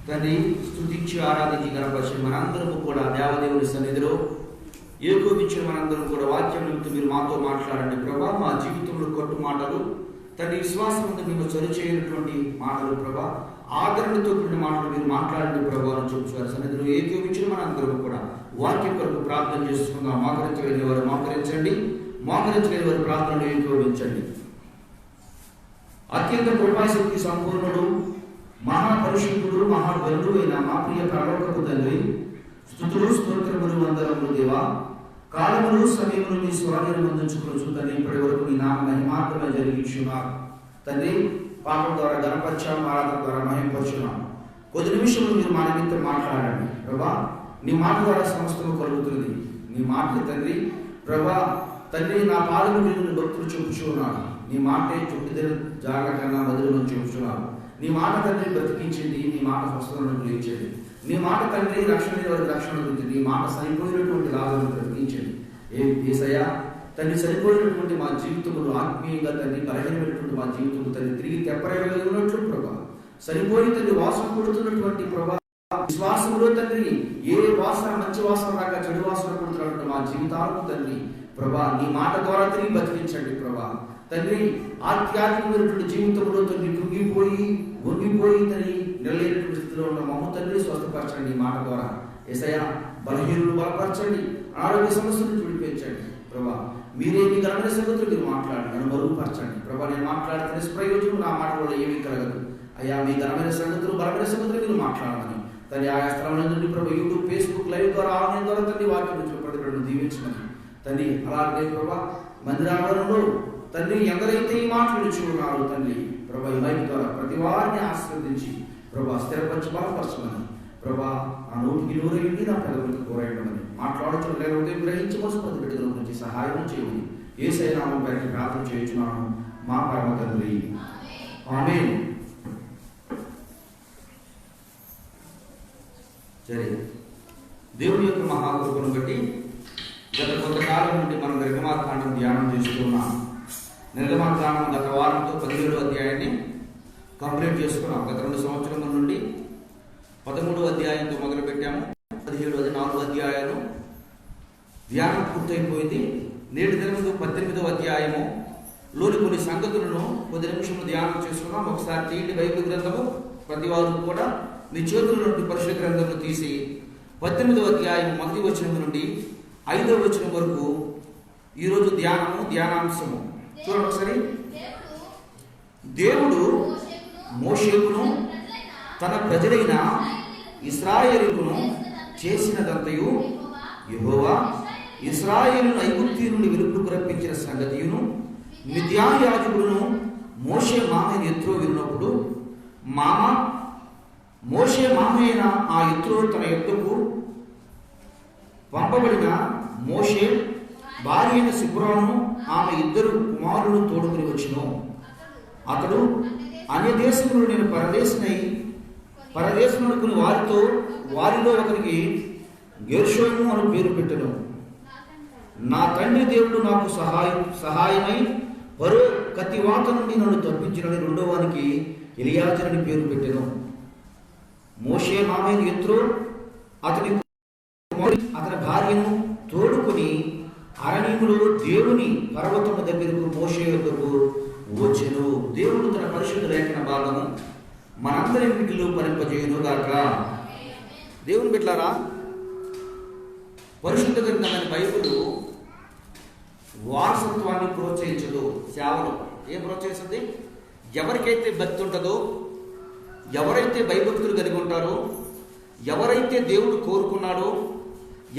తండ్రి స్తుతించి ఆరాధించి గణపరిచి మనందరము కూడా దేవదేవుని సన్నిధిలో ఏకోపించిన మనందరం కూడా వాక్యం నిమిత్తం మీరు మాతో మాట్లాడండి ప్రభా. మా జీవితంలో కొట్టు మాటలు తండ్రి విశ్వాసం మేము చొరు చేయనటువంటి మాటలు ప్రభా, ఆదరణతో కూడిన మాటలు మీరు మాట్లాడండి ప్రభా అని చెప్పుకోవాలి. సన్నిధిలో ఏకోపించిన మనందరం కూడా వాక్యం కొరకు ప్రార్థన చేసుకుందాం. మోకరించలేని వారు మోకరించండి, మోకరించలేని వారు ప్రార్థనలు ఏకోపించండి. అత్యంత కృపాశక్తి సంపూర్ణుడు, మహాపరిశుద్ధుడు, మహాబలుడు అయిన మా ప్రియ పరలోకపు తండ్రి, స్తుతులు స్తోత్రములు వందనములు దేవా. కాలములు సమయములు మీ స్వాధీనం అందించుకోవచ్చు తండ్రి. ఇప్పటి వరకు నీ నామ మహిమాత్రమే జరిగించున్నారు తండ్రి. పాపం ద్వారా గణపరిచాం, ఆరాధన ద్వారా మహిమపరుచున్నాం. కొద్ది నిమిషంలో మీరు మా నిమిత్తం మాట్లాడండి ప్రభా. నీ మాట ద్వారా సమస్తము కలుగుతుంది. నీ మాటలు తండ్రి ప్రభా తండ్రి నా పాదము మీద భక్తులు చెప్పుచున్నాను. నీ మాటే చుట్టిదల జాగ్ర కన్నా వదిలిమని చెప్పుచున్నాను. నీ మాట తండ్రి బ్రతికించింది, నీ మాట స్వస్థలను లేచేది. నీ మాట తండ్రి రక్షణ రక్షణ గురించి, నీ మాట సరిపోయినటువంటి లాభాలను బ్రతికించండి. ఏసయ్యా తండ్రి సరిపోయినటువంటి మా జీవితములు ఆత్మీయంగా తండ్రి బలహీనమైనటువంటి మా జీవితము తండ్రి తిరిగి తెప్పరగలిగినట్లు ప్రభా, సరిపోయి తండ్రి వాసన కొడుతున్నటువంటి ప్రభా విశ్వాసంలో తండ్రి ఏ వాసన మంచి వాసన రాక చెడు వాసన కొడుతున్నటువంటి మా జీవితాలను తండ్రి ప్రభా నీ మాట ద్వారా తిరిగి బతికించండి ప్రభా. తండ్రి ఆధ్యాత్మికమైనటువంటి జీవితంలో తండ్రి కృంగిపోయి వంగిపోయి తండ్రి నిలలేనటువంటి స్థితిలో ఉన్న మమ్మ తండ్రి స్వస్థపరచండి. ఈ మాట ద్వారా యేసయ్యా బలహీనులు బలపరచండి, ఆరోగ్య సమస్యలను విడిపించండి ప్రభా. మీరే మీ గణమైన సంగతులు మీరు మాట్లాడండి, నన్ను మరుగుపరచండి ప్రభా. నేను మాట్లాడితే నిష్ప్రయోజనం నా మాట వల్ల ఏమీ కలగదు అయ్యా. మీ ఘనమైన సంగతులు బలమైన సంగతులు మీరు మాట్లాడమని తండ్రి ఆయా స్థలంలో నుండి ప్రభా యూట్యూబ్, ఫేస్బుక్ లైవ్ ద్వారా ఆన్లైన్ ద్వారా తండ్రి వాక్యం ప్రతిభను దీవించమని తండ్రి. అలాగే ప్రభా మందిరావరణలో తండ్రి ఎందరైతే ఈ మాటలు వినిచున్నారు తండ్రి ప్రభా ఈ మైక్ ద్వారా ప్రతి వారిని ఆశీర్వదించి ప్రభా స్థిరపరచి బలపరచమని ప్రభా ఆ నోటికి నూరేయండి, నా పెదవులకు కోరేయమని మాట్లాడుతున్న నేను ఉదయం గ్రహించి మోసం బిడ్డల గురించి సహాయం చేయమని యేసయ్య నామం పేరిట ప్రార్థన చేయించున్నాను మా పరమ తండ్రి, ఆమేన్. సరే, దేవుని యొక్క మహాకృపను బట్టి గత కొంతకాలం నుండి మనం నిర్గమాకాండం ధ్యానం చేస్తున్నాం. నిర్గమాకాండం గత వారంతో 17వ అధ్యాయాన్ని కంప్లీట్ చేసుకున్నాం. గత 2 సంవత్సరముల నుండి 13వ అధ్యాయంతో మొదలు పెట్టాము. 17వ 4 అధ్యాయాలు ధ్యానం పూర్తయిపోయింది. నేటి దినముందు 18వ అధ్యాయము లోని కొన్ని సంగతులను కొద్ది నిమిషంలో ధ్యానం చేసుకున్నాం. ఒకసారి తీయండి బైబిల్ గ్రంథము, ప్రతి వారు కూడా మీ చేతుల నుండి పరిశుద్ధ గ్రంథమును తీసి 18వ అధ్యాయం 1వ వచనం నుండి 5వ వచనం వరకు ఈరోజు ధ్యానాంశము చూడండి ఒకసారి. దేవుడు మోషేకును తన ప్రజలైన ఇశ్రాయేలును చేసినదంతయు, యెహోవా ఇశ్రాయేలును ఐగుప్తు నుండి వెలుపలకు రప్పించిన సంగతియును, మిద్యాను యాజకుడును మోషే మామయ్య ఎత్రో విన్నప్పుడు మోషే మామయ్యన ఆ ఎత్రో తన యొద్దకు పంపబడిన మోషే భార్య అయిన సిప్రాను ఆమె 2 కుమారులను తోడుకుని వచ్చును. అతడు అన్య దేశంలో నేను పరదేశమునుకుని వారిలో ఒకరికి గెర్షోము అని పేరు పెట్టెను. నా తండ్రి దేవుడు నాకు సహాయమై పరో కత్తివాత నుండి నన్ను తప్పించినని 2వ వానికి ఎలియాజరు అని పేరు పెట్టెను. మోషే మామయ్య ఎత్రో అతని భార్యను తోడుకొని అరణ్యములో దేవుని పర్వతము దగ్గరకు మోషే యొద్దకు వచ్చెను. దేవుడు తన పరిశుద్ధ లేఖన భాగము మనందరి ఇంటిలో ఫలింపజేయును గాక. దేవుని బిడ్డలారా, పరిశుద్ధ గ్రంథమైన బైబిల్ వారసత్వాన్ని ప్రోత్సహించదు. సేవలు ఏం ప్రోత్సహిస్తుంది? ఎవరికైతే భక్తి ఉంటుందో, ఎవరైతే భయభక్తులు కలిగి ఉంటారో, ఎవరైతే దేవుడు కోరుకున్నాడో,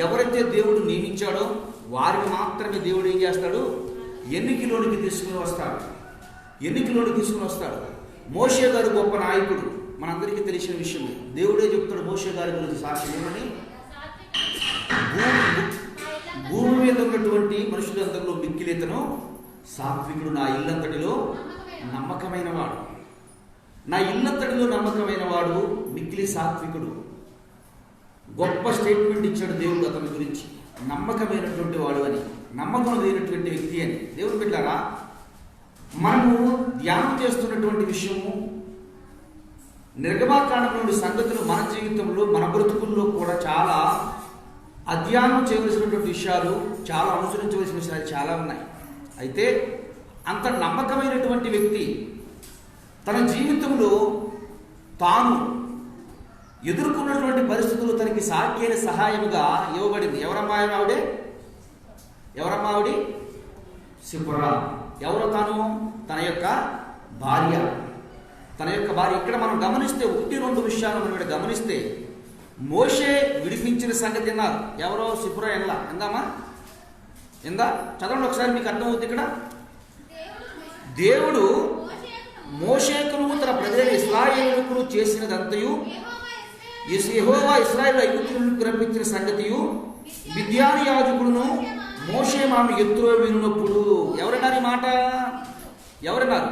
ఎవరైతే దేవుడు నియమించాడో వారిని మాత్రమే దేవుడు ఏం చేస్తాడు? ఎన్నికలోనికి తీసుకుని వస్తాడు. మోషే గారు గొప్ప నాయకుడు, మనందరికీ తెలిసిన విషయమే. దేవుడే చెప్తాడు మోషే గారి గురించి సాక్షి ఏమని, భూమి మీద ఉన్నటువంటి మనుషులందరిలో మిక్కిలితను సాత్వికుడు, నా ఇల్లంతటిలో నమ్మకమైన వాడు మిక్కిలి సాత్వికుడు. గొప్ప స్టేట్మెంట్ ఇచ్చాడు దేవుడు అతని గురించి, నమ్మకమైనటువంటి వాడు అని, నమ్మకం లేనటువంటి వ్యక్తి అని. దేవుడు బిడ్డలారా, మనము ధ్యానం చేస్తున్నటువంటి విషయము నిర్గమాకాండంలోని సంగతులు మన జీవితంలో, మన బ్రతుకుల్లో కూడా చాలా అధ్యయనం చేయవలసినటువంటి విషయాలు, చాలా అనుసరించవలసిన విషయాలు చాలా ఉన్నాయి. అయితే అంత నమ్మకమైనటువంటి వ్యక్తి తన జీవితంలో తాను ఎదుర్కొన్నటువంటి పరిస్థితులు తనకి సాధ్యమైన సహాయముగా ఇవ్వబడింది. ఎవరమ్మా ఆవిడ? సిప్పోరా. ఎవరో తాను? తన యొక్క భార్య. ఇక్కడ మనం గమనిస్తే 1-2 విషయాలు మనం గమనిస్తే, మోషే విడిపించిన సంగతి విన్నారు. ఎవరో సిప్పోరా ఎందా చదవండి ఒకసారి, మీకు అర్థమవుతుంది. ఇక్కడ దేవుడు మోషేకును తన ప్రజలైన ఇశ్రాయేలుకును చేసినదంతయు, యెహోవా ఇశ్రాయేలు ఐగుప్తులకు రప్పించిన సంగతియు మిద్యాను యాజకుడును మోషే మాను ఎత్తులో విన్నప్పుడు. ఎవరన్నారు ఈ మాట? ఎవరన్నారు?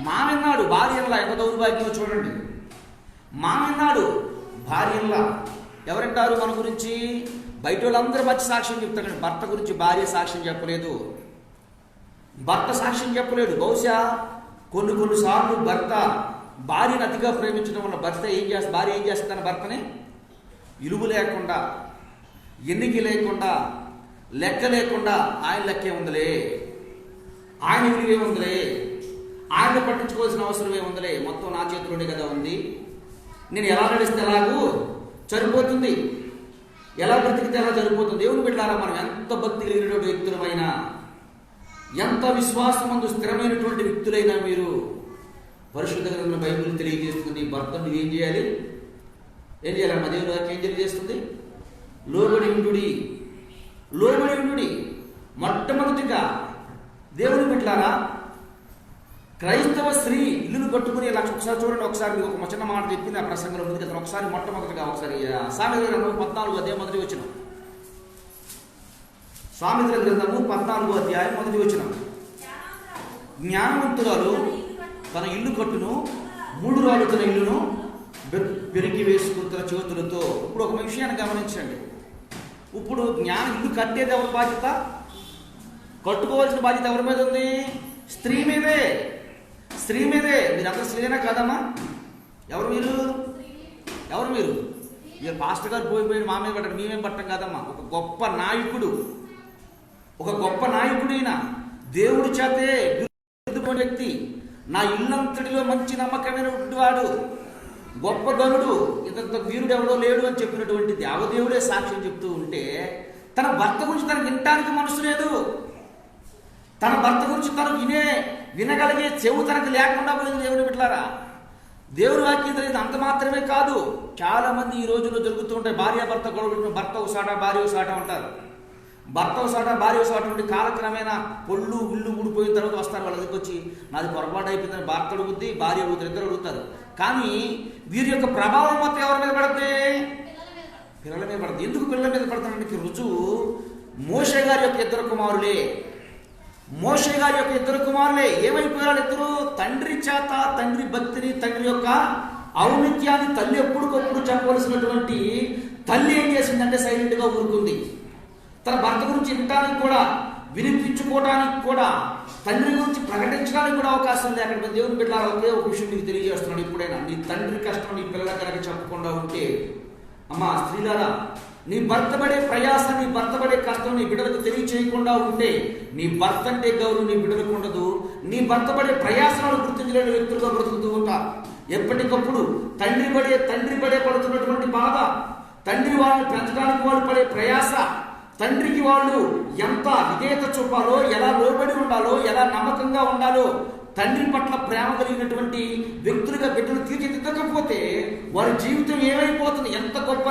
మామిన్నాడు. భార్యల్లా ఎంత దౌర్భాగ్యం చూడండి. మామిన్నాడు భార్యల్లా. ఎవరంటారు మన గురించి? బయట వాళ్ళందరూ మంచి సాక్ష్యం చెప్తారు. భర్త గురించి భార్య సాక్ష్యం చెప్పలేదు. భర్త సాక్ష్యం చెప్పలేడు. బహుశా కొన్నిసార్లు భర్త భార్యను అతిగా ప్రేమించడం వల్ల భార్య ఏం చేస్తుంది? తన భర్తని ఇలువ లేకుండా, ఎన్నిక లేకుండా, లెక్క లేకుండా, ఆయన లెక్కే ఉందిలే, ఆయన విలువే ఉందిలే, ఆయన పట్టించుకోవాల్సిన అవసరం ఏముందిలే, మొత్తం నా చేతిలోనే కదా ఉంది, నేను ఎలా నడిస్తే ఎలాగూ సరిపోతుంది, ఎలా బ్రతికితే ఎలా సరిపోతుంది. దేవుని బిడ్డలారా, మనం ఎంత భక్తి కలిగినటువంటి వ్యక్తులమైనా, ఎంత విశ్వాసమందు స్థిరమైనటువంటి వ్యక్తులైనా, మీరు పరిశుద్ధ గ్రంథంలో బైబిల్ తెలియజేస్తుంది, భర్తను ఏం చేయాలి? అమ్మ దేవుని వాక్యం ఏం తెలియజేస్తుంది? లోబడి ఉండుడి. మొట్టమొదటిగా దేవుని బిడ్డలారా, క్రైస్తవ స్త్రీ ఇల్లును కట్టుకుని ఒకసారి చూడండి. ఒకసారి మీకు ఒక చిన్న మాట చెప్పింది ఆ ప్రసంగంలో ఉంది కదా. ఒకసారి మొట్టమొదటిగా సామెతల గ్రంథము 14 అధ్యాయం మొదటి వచనం. సామెతల గ్రంథము 14 అధ్యాయం మొదటి వచనం. జ్ఞానవంతురాలు తన ఇల్లు కట్టును, 3 రాళ్ళు తన ఇల్లును పెరిగి వేసుకుంటున్న చేతులతో. ఇప్పుడు ఒక విషయాన్ని గమనించండి. ఇప్పుడు ఇల్లు కట్టేది ఎవరి బాధ్యత? కట్టుకోవాల్సిన బాధ్యత ఎవరి మీద ఉంది? స్త్రీ మీదే. మీరందరూ స్త్రీనా కాదమ్మా? ఎవరు మీరు? మీరు పాస్టర్ గారు పోయిపోయిన మా మీద పట్టడం, మేమేం పట్టం కాదమ్మా. ఒక గొప్ప నాయకుడైన దేవుడి చేతే వ్యక్తి, నా ఇల్లంతటిలో మంచి నమ్మకమైన వాడు, గొప్ప గనుడు, ఇంత వీరుడు ఎవడో లేడు అని చెప్పినటువంటి దేవదేవుడే సాక్ష్యం చెప్తూ ఉంటే, తన భర్త గురించి తనకు వినటానికి మనసు లేదు. తన భర్త గురించి తను వినగలిగే చెవు తనకు లేకుండా పోయింది. దేవుని బిడ్డలారా, దేవుని వాక్యం తెలియదు. అంత మాత్రమే కాదు, చాలా మంది ఈ రోజుల్లో జరుగుతూ ఉంటాయి. భార్యాభర్త గొడవలు, భర్త ఒకసాట భార్య ఒకసాట ఉంటారు. భర్త ఒకసాట భార్య ఒకసాట ఉండి కాలక్రమేణా పొళ్ళు ఇల్లు ఊడిపోయిన తర్వాత వస్తారు. వాళ్ళ దగ్గరికి వచ్చి నాది పొరపాటు అయిపోయిందని భర్త అడుగుద్ది, భార్య అడుగుతారు, ఇద్దరు అడుగుతారు. కానీ వీరి యొక్క ప్రభావం మొత్తం ఎవరి మీద పడుతుంది? పిల్లల మీద పడుతుంది. ఎందుకు పిల్లల మీద పడుతుందంటే రుజువు మోషే గారి యొక్క ఇద్దరు కుమారులే ఏమైపోయారు? ఇద్దరు తండ్రి చేత, తండ్రి భక్తిని, తండ్రి యొక్క ఔన్నత్యాన్ని తల్లి ఎప్పుడుకప్పుడు చెప్పవలసినటువంటి తల్లి ఏం చేసిందంటే సైలెంట్ గా ఊరుకుంది. తన భర్త గురించి వినటానికి కూడా, వినిపించుకోవడానికి కూడా, తండ్రి గురించి ప్రకటించడానికి కూడా అవకాశం లేకుండా దేవుని బిడ్డలారా, ఒకే ఒక విషయం మీకు తెలియజేస్తున్నాడు. ఇప్పుడైనా నీ తండ్రి కష్టం నీ పిల్లల కనుక చెప్పకుండా ఉంటే, అమ్మా స్త్రీలారా, నీ భర్త పడే ప్రయాస, నీ భర్త పడే కష్టం నీ బిడ్డలకు తెలియచేయకుండా ఉంటే, నీ భర్త అంటే గౌరవం నీ బిడ్డలకు ఉండదు. నీ భర్త పడే ప్రయాసాలను గుర్తించలేని వ్యక్తులుగా బ్రతుకుతూ ఉంటారు. ఎప్పటికప్పుడు తండ్రి పడే పడుతున్నటువంటి బాధ, తండ్రి వాళ్ళని పెంచడానికి వాళ్ళు పడే ప్రయాస, తండ్రికి వాళ్ళు ఎంత విధేయత చూపాలో, ఎలా లోబడి ఉండాలో, ఎలా నమ్మకంగా ఉండాలో, తండ్రి పట్ల ప్రేమ కలిగినటువంటి వ్యక్తులుగా బిడ్డలు తీర్చిదిద్దకపోతే వారి జీవితం ఏమైపోతుంది? ఎంత గొప్ప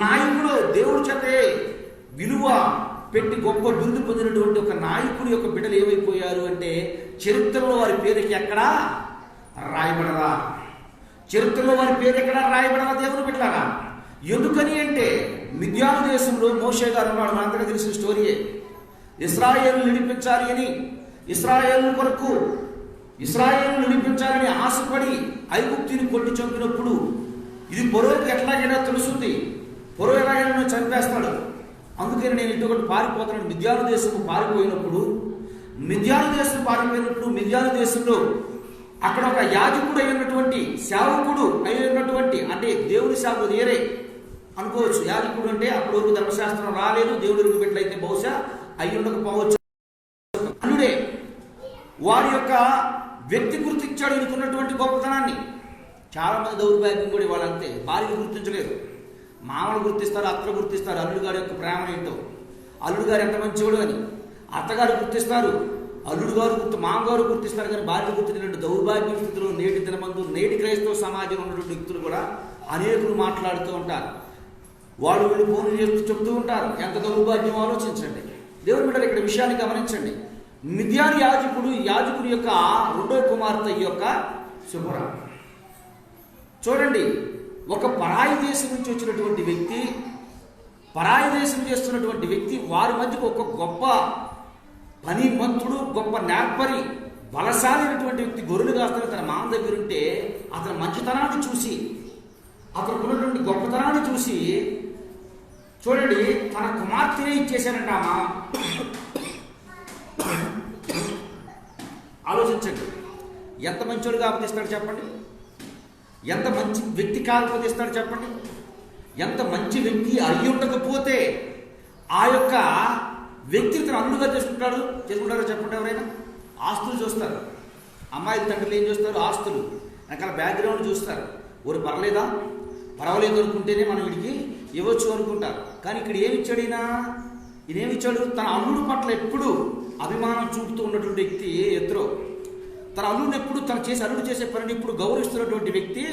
నాయకుడు దేవుడి చేతే విలువ పెట్టి గొప్ప బిరుదు పొందినటువంటి ఒక నాయకుడి యొక్క బిడ్డలు ఏమైపోయారు అంటే, చరిత్రలో వారి పేరుకి ఎక్కడా రాయబడరా? దేవుని బిడ్డలారా, ఎందుకని అంటే మిద్యాను దేశంలో మోషే గారు ఉన్నాడు. మనందరికీ తెలిసిన స్టోరీయే. ఇశ్రాయేలు నడిపించాలని ఆశపడి ఐగుప్తుని కొట్టి చంపినప్పుడు ఇది పొరోకి ఎట్లాగైనా తెలుస్తుంది. పొరో ఎలాగైనా చంపేస్తాడు. అందుకని నేను ఇటు పారిపోతున్నాను. మిద్యాను దేశంలో అక్కడ ఒక యాజకుడు అయినటువంటి సేవకుడు అయినటువంటి, అంటే దేవుని సేవకుడు వేరే అనుకోవచ్చు. యాజకుడు అంటే అప్పటి వరకు ధర్మశాస్త్రం రాలేదు, దేవుడికి బిడ్డలైతే బహుశా అయి ఉండకపోవచ్చు. అల్లుడే వారి యొక్క వ్యక్తి గుర్తించాడు ఈయనకున్నటువంటి గొప్పతనాన్ని. చాలామంది దౌర్భాగ్యం కూడా ఇవ్వాలంతే, భార్యను గుర్తించలేదు. మామలు గుర్తిస్తారు, అత్తలు గుర్తిస్తారు అల్లుడు గారి యొక్క ప్రేమ ఏంటో, అల్లుడు గారు ఎంత మంచివాడు అని. అత్తగారు గుర్తిస్తారు, అల్లుడు గారు మామగారు గుర్తిస్తారు, కానీ భార్య గుర్తించినటువంటి దౌర్భాగ్య స్థితిలో నేటి దినమందు నేటి క్రైస్తవ సమాజంలో ఉన్నటువంటి వ్యక్తులు కూడా అనేకులు మాట్లాడుతూ ఉంటారు. వాళ్ళు వీళ్ళు ఫోన్లు చేస్తూ చెప్తూ ఉంటారు. ఎంత దౌర్భాగ్యం ఆలోచించండి. దేవుని బిడ్డలు ఇక్కడ విషయాన్ని గమనించండి. మిద్యాను యాజకుడి యొక్క రెండో కుమార్తె యొక్క శుభ్ర. చూడండి, ఒక పరాయి దేశం నుంచి వచ్చినటువంటి వ్యక్తి, పరాయి దేశం చేస్తున్నటువంటి వ్యక్తి, వారి మధ్యకు ఒక గొప్ప పనిమంతుడు, గొప్ప నేర్పరి, బలశాలైనటువంటి వ్యక్తి గొర్రెలు కాస్తున్న తన మామ దగ్గర ఉంటే అతని మంచితనాన్ని చూసి, అతనికి ఉన్నటువంటి గొప్పతనాన్ని చూసి, చూడండి తన కుమార్తెనే ఇచ్చేశానంట ఆ మామ. ఆలోచించండి, ఎంత మంచోడు కాపతిస్తాడు చెప్పండి, ఎంత మంచి వ్యక్తి కాకపోతేస్తాడు చెప్పండి. ఎంత మంచి వ్యక్తి అయ్యి ఉండకపోతే ఆ యొక్క వ్యక్తి తన అల్లుగా చేసుకుంటారో చెప్పండి. ఎవరైనా ఆస్తులు చూస్తారు, అమ్మాయి తండ్రులు ఏం చూస్తారు? ఆస్తులు, రకాల బ్యాక్గ్రౌండ్ చూస్తారు. ఊరు పర్వాలేదు అనుకుంటేనే మనం వీడికి ఇవ్వచ్చు అనుకుంటారు. కానీ ఇక్కడ ఏమిచ్చాడు ఈయనేమిచ్చాడు? తన అల్లుడు పట్ల ఎప్పుడు అభిమానం చూపుతూ ఉన్నటువంటి వ్యక్తి ఎత్రో, తన అల్లుడిని ఎప్పుడు అల్లుడు చేసే పనిని ఇప్పుడు గౌరవిస్తున్నటువంటి వ్యక్తి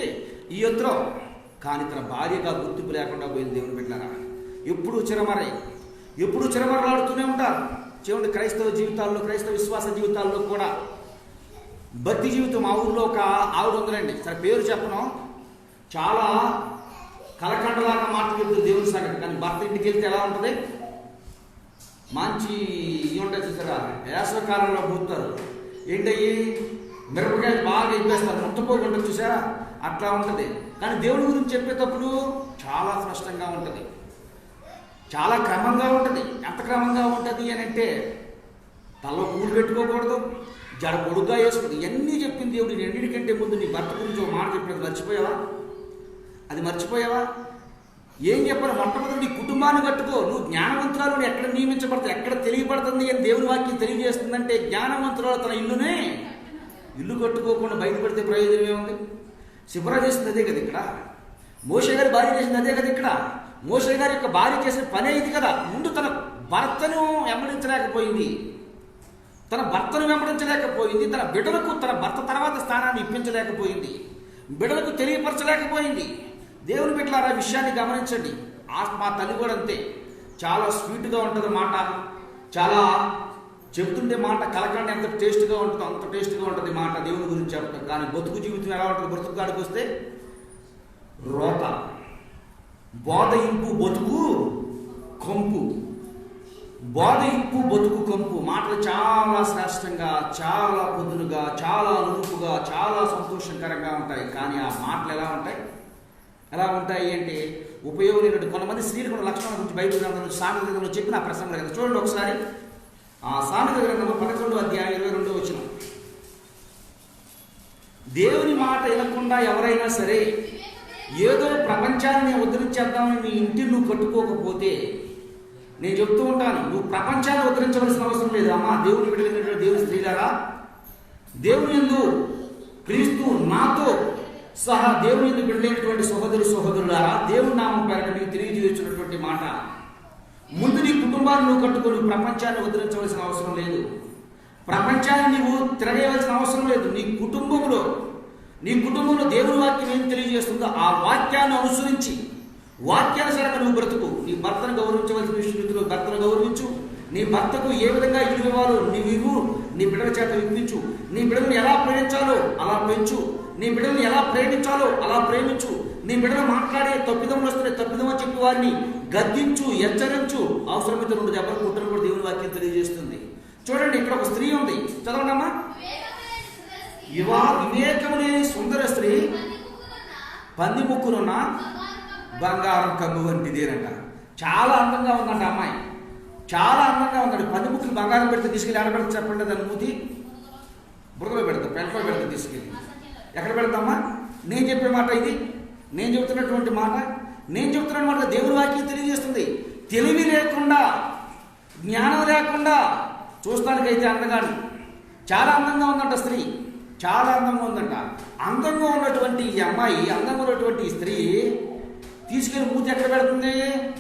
ఈ ఎత్రో. కానీ తన భార్యగా గుర్తింపు లేకుండా పోయింది. దేవుని బిడ్డలారా, ఎప్పుడు చిరమరలాడుతూనే ఉంటారు. చూడండి, క్రైస్తవ జీవితాల్లో, క్రైస్తవ విశ్వాస జీవితాల్లో కూడా భక్తి జీవితం. మా ఊళ్ళో ఒక ఆవిడ ఉందండి, సరే పేరు చెప్పను, చాలా కలకండలాగా మాట్లాడుతుంది దేవుని సంగతి. కానీ భర్త ఇంటికి వెళ్తే ఎలా ఉంటుంది? మంచి ఉంటుంది చూసారా, వేసవకాలంలో పోతారు ఏంటయ్యి, మిరపకాయలు బాగా ఇప్పేస్తారు, ముట్టపోకుండా చూసారా, అట్లా ఉంటుంది. కానీ దేవుడి గురించి చెప్పేటప్పుడు చాలా స్పష్టంగా ఉంటుంది, చాలా క్రమంగా ఉంటుంది. ఎంత క్రమంగా ఉంటుంది అని అంటే, తలలో పూలు పెట్టుకోకూడదు, జడ పొడుగ్గా వేసుకుంది, ఇవన్నీ చెప్పింది దేవుడు. ఎన్నిటికంటే ముందు నీ భర్త గురించి ఒక మాట చెప్పినది మర్చిపోయావా? ఏం చెప్పాలి? మొట్టమొదటి నీ కుటుంబాన్ని కట్టుకో. నువ్వు జ్ఞానవంతురాలు ఎక్కడ నియమించబడుతుంది, ఎక్కడ తెలియబడుతుంది అని దేవుని వాక్యం తెలియజేస్తుందంటే, జ్ఞానవంతురాలు తన ఇల్లు కట్టుకోకుండా బయటపడితే ప్రయోజనం ఏముంది? శిబిరా చేసింది అదే కదా ఇక్కడ, మోషే గారి భార్య చేసింది అదే కదా ఇక్కడ. మోషే గారి యొక్క భార్య చేసిన పనే ఇది కదా. ముందు తన భర్తను వెంబడించలేకపోయింది, తన బిడ్డలకు తన భర్త తర్వాత స్థానాన్ని ఇప్పించలేకపోయింది, బిడ్డలకు తెలియపరచలేకపోయింది. దేవుని బిడ్డలారా, విషయాన్ని గమనించండి. మా తల్లి కూడా అంతే, చాలా స్వీట్గా ఉంటుంది మాట, చాలా చెప్తుంటే మాట కలకండి ఎంత టేస్ట్గా ఉంటుందో అంత టేస్ట్గా ఉంటుంది మాట దేవుని గురించి చెప్తాం. కానీ బతుకు జీవితం ఎలా ఉంటుంది? బతుకు కాడికి వస్తే రోత, బోధయింపు బతుకు కంపు, బోధయింపు బతుకు కంపు. మాటలు చాలా శ్రేష్టంగా, చాలా పొద్దునుగా, చాలా నునుపుగా, చాలా సంతోషకరంగా ఉంటాయి. కానీ ఆ మాటలు ఎలా ఉంటాయి అంటే ఉపయోగం లేనట్టు. కొంతమంది స్త్రీలు కూడా లక్షణాల గురించి బైబిల్ గ్రంథంలో, సామెతల గ్రంథంలో చెప్పిన ఆ ప్రసంగం కదా. చూడండి ఒకసారి, ఆ సామెతల గ్రంథంలో 11వ అధ్యాయం 22వ వచనం. దేవుని మాట వినకుండా ఎవరైనా సరే ఏదో ప్రపంచాన్ని ఉద్ధరించేద్దామని నీ ఇంటిని నువ్వు కట్టుకోకపోతే, నేను చెప్తూ ఉంటాను, నువ్వు ప్రపంచాన్ని ఉద్ధరించవలసిన అవసరం లేదు. అమ్మా, దేవుని బిడ్డలైనటువంటి దేవుని స్త్రీలారా, దేవుని యందు క్రీస్తు నాతో సహా దేవుని యందు బిడ్డలైనటువంటి సహోదరులారా, దేవుని నామం పేరట నీకు తెలియజేస్తున్నటువంటి మాట, ముందు నీ కుటుంబాన్ని నువ్వు కట్టుకొని ప్రపంచాన్ని ఉద్ధరించవలసిన అవసరం లేదు. ప్రపంచాన్ని నీవు తిరగేయవలసిన అవసరం లేదు. నీ కుటుంబంలో దేవుని వాక్యం ఏం తెలియజేస్తుందో ఆ వాక్యాన్ని అనుసరించి, వాక్యానుసారంగా నువ్వు బ్రతుకు. నీ భర్తను గౌరవించవలసిన విషయంలో భర్తను గౌరవించు. నీ భర్తకు ఏ విధంగా ఇల్లు ఇవ్వాలో నీవు నీ బిడ్డల చేత విప్పించు. నీ బిడ్డలను ఎలా ప్రేమించాలో అలా పెంచు. నీ బిడ్డలను ఎలా ప్రేమించాలో అలా ప్రేమించు. నీ బిడ్డలు మాట్లాడే తప్పిదములు వస్తే తప్పిదమని చెప్పి వారిని గద్దించు, హెచ్చరించు. అవసరమైతే 2 దెబ్బలు కొట్టడం కూడా దేవుని వాక్యం తెలియజేస్తుంది. చూడండి, ఇక్కడ ఒక స్త్రీ ఉంది, చదవండమ్మా. వివేకము లేని సుందర స్త్రీ పంది ముక్కునున్న బంగారం కమ్ము వంటిదేనంట. చాలా అందంగా ఉందంట అమ్మాయి, చాలా అందంగా ఉందండి. పంది ముక్కులు బంగారం పెడితే తీసుకెళ్ళి ఆడబెడితే చెప్పండి దాని మూతి. బురదలో పెడతా, పెంటలో పెడతా తీసుకెళ్ళి. ఎక్కడ పెడతామా? నేను చెప్పే మాట ఇది, నేను చెబుతున్నటువంటి మాట, నేను చెబుతున్న మాట దేవుని వాక్యం తెలియజేస్తుంది. తెలివి లేకుండా, జ్ఞానం లేకుండా, చూస్తానికైతే అందగాడు, చాలా అందంగా ఉందంట స్త్రీ, చాలా అందంగా ఉందంట. అందంగా ఉన్నటువంటి ఈ అమ్మాయి, అందంగా ఉన్నటువంటి ఈ స్త్రీ తీసుకెళ్ళి మూతి ఎక్కడ పెడుతుంది?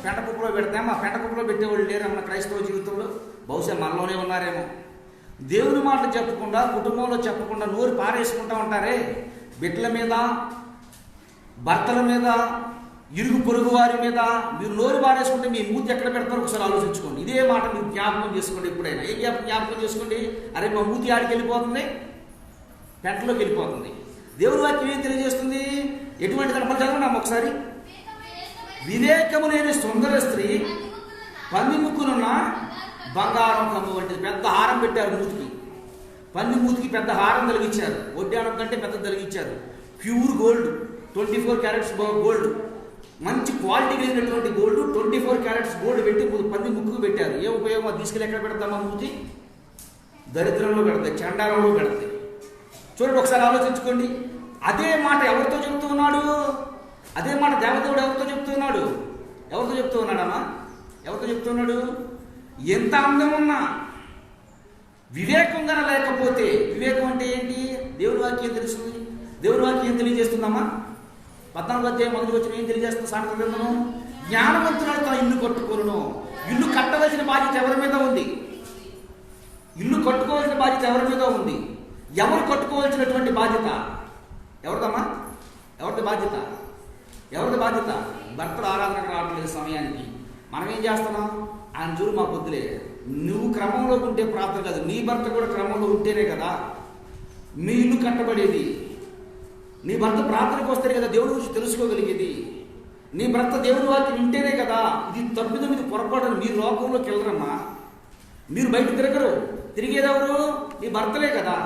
పెంట కుప్పలో పెడతాం. ఆ పెంట కుప్పలో పెట్టేవాళ్ళు లేరు మన క్రైస్తవ జీవితంలో. బహుశా మనలోనే ఉన్నారేమో. దేవుని మాటలు చెప్పకుండా, కుటుంబంలో చెప్పకుండా నోరు పారేసుకుంటా ఉంటారే, బిడ్డల మీద, భర్తల మీద, ఇరుగు పొరుగు వారి మీద మీరు నోరు పారేసుకుంటే మీ మూతి ఎక్కడ పెడతారో ఒకసారి ఆలోచించుకోండి. ఇదే మాట మీరు జ్ఞాపకం చేసుకోండి. ఎప్పుడైనా ఏ జ్ఞాపకం చేసుకోండి? అరే మా మూతి ఆడికి వెళ్ళిపోతుంది, పెంటలోకి వెళ్ళిపోతుంది. దేవుని వాక్యం ఏం తెలియజేస్తుంది? ఎటువంటి మనం చదవడం ఒకసారి. వివేకము లేని సుందర స్త్రీ పంది ముక్కునున్న బంగారం కమ్ము వంటిది. పెద్ద హారం పెట్టారు మూతికి, పంది మూతికి పెద్ద హారం తొలగించారు. వడ్డానం కంటే పెద్ద తొలగించారు. ప్యూర్ గోల్డ్, 24 క్యారెట్స్ గోల్డ్, మంచి క్వాలిటీ కలిగినటువంటి గోల్డ్, 24 క్యారెట్స్ గోల్డ్ పెట్టి పంది ముక్కుకు పెట్టారు. ఏ ఉపయోగం? అది తీసుకెళ్ళి ఎక్కడ పెడతామా? మూతి దరిద్రంలో పెడతాయి, చండాలంలో పెడతాయి. చూడండి, ఒకసారి ఆలోచించుకోండి. అదే మాట ఎవరితో చెబుతూ ఉన్నాడు? అదే మాట దేవదేవుడు ఎవరితో చెప్తూ ఉన్నాడు? ఎవరితో చెప్తూ ఉన్నాడమ్మా? ఎవరితో చెప్తూ ఉన్నాడు? ఎంత అందం ఉన్నా వివేకంగా లేకపోతే, వివేకం అంటే ఏంటి? దేవుని వాక్యం తెలుస్తుంది. దేవుని వాక్యం ఏం తెలియజేస్తుందమ్మా? 14వ అధ్యాయం 1వ వచనం ఏం తెలియజేస్తుంది? సామెతల గ్రంథము, జ్ఞానవంతురాలు తన ఇల్లు కట్టుకొనును. ఇల్లు కట్టవలసిన బాధ్యత ఎవరి మీద ఉంది? ఇల్లు కట్టుకోవాల్సిన బాధ్యత ఎవరి మీద ఉంది? ఎవరు కట్టుకోవాల్సినటువంటి బాధ్యత ఎవరిదమ్మా? ఎవరిది బాధ్యత? ఎవరిది బాధ్యత? భర్తలు ఆరాధనకు రావట్లేదు సమయానికి. మనం ఏం చేస్తున్నాం? ఆయన చూడు మా పొద్దులే. నువ్వు క్రమంలో ఉంటే ప్రార్థన కాదు, నీ భర్త కూడా క్రమంలో ఉంటేనే కదా మీ ఇల్లు కట్టబడేది. నీ భర్త ప్రార్థనకు వస్తేనే కదా దేవుడి గురించి తెలుసుకోగలిగేది. నీ భర్త దేవుని వాక్యం వింటేనే కదా. ఇది తప్పిదం, ఇది పొరపాటు. మీరు లోకంలోకి వెళ్ళరమ్మా, మీరు బయట తిరగరు. తిరిగేదెవరు? నీ భర్తలే కదా.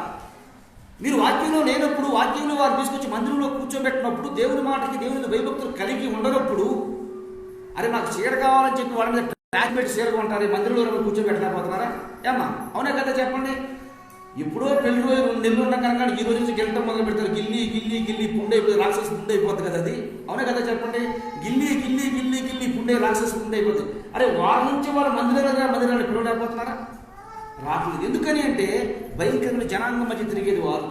మీరు వాక్యంలో లేనప్పుడు, వాక్యంలో వారు తీసుకొచ్చి మందిరంలో కూర్చోబెట్టినప్పుడు, దేవుని మాటకి, దేవుని భయభక్తులు కలిగి ఉండనప్పుడు, అరే నాకు చీర కావాలని చెప్పి వాళ్ళ మీద ట్యాగ్ పెట్టి చీరగా ఉంటారు. మందిరంలో కూర్చోబెట్టలేకపోతున్నారా? ఏమ్మా అవునా కదా చెప్పండి. ఎప్పుడో పెళ్లి రోజు 2 నెలలు ఉన్న కనుక ఈ రోజు నుంచి గెలటం మొదలు పెడతారు. గిల్లి గిల్లి గిల్లి పుండైపోయి రాక్షసు పుండైపోతుంది కదా అది. అవునా కదా చెప్పండి. గిల్లి గిల్లి గిల్లి గిల్లి పుండే రాక్షసు పుండైపోతుంది. అరే వాళ్ళ నుంచి వాళ్ళు మందిరాన్ని పిలవలేకపోతున్నారా? రావట్లేదు. ఎందుకని అంటే భయంకరమైన జనాంగం మధ్య తిరిగేది వారు,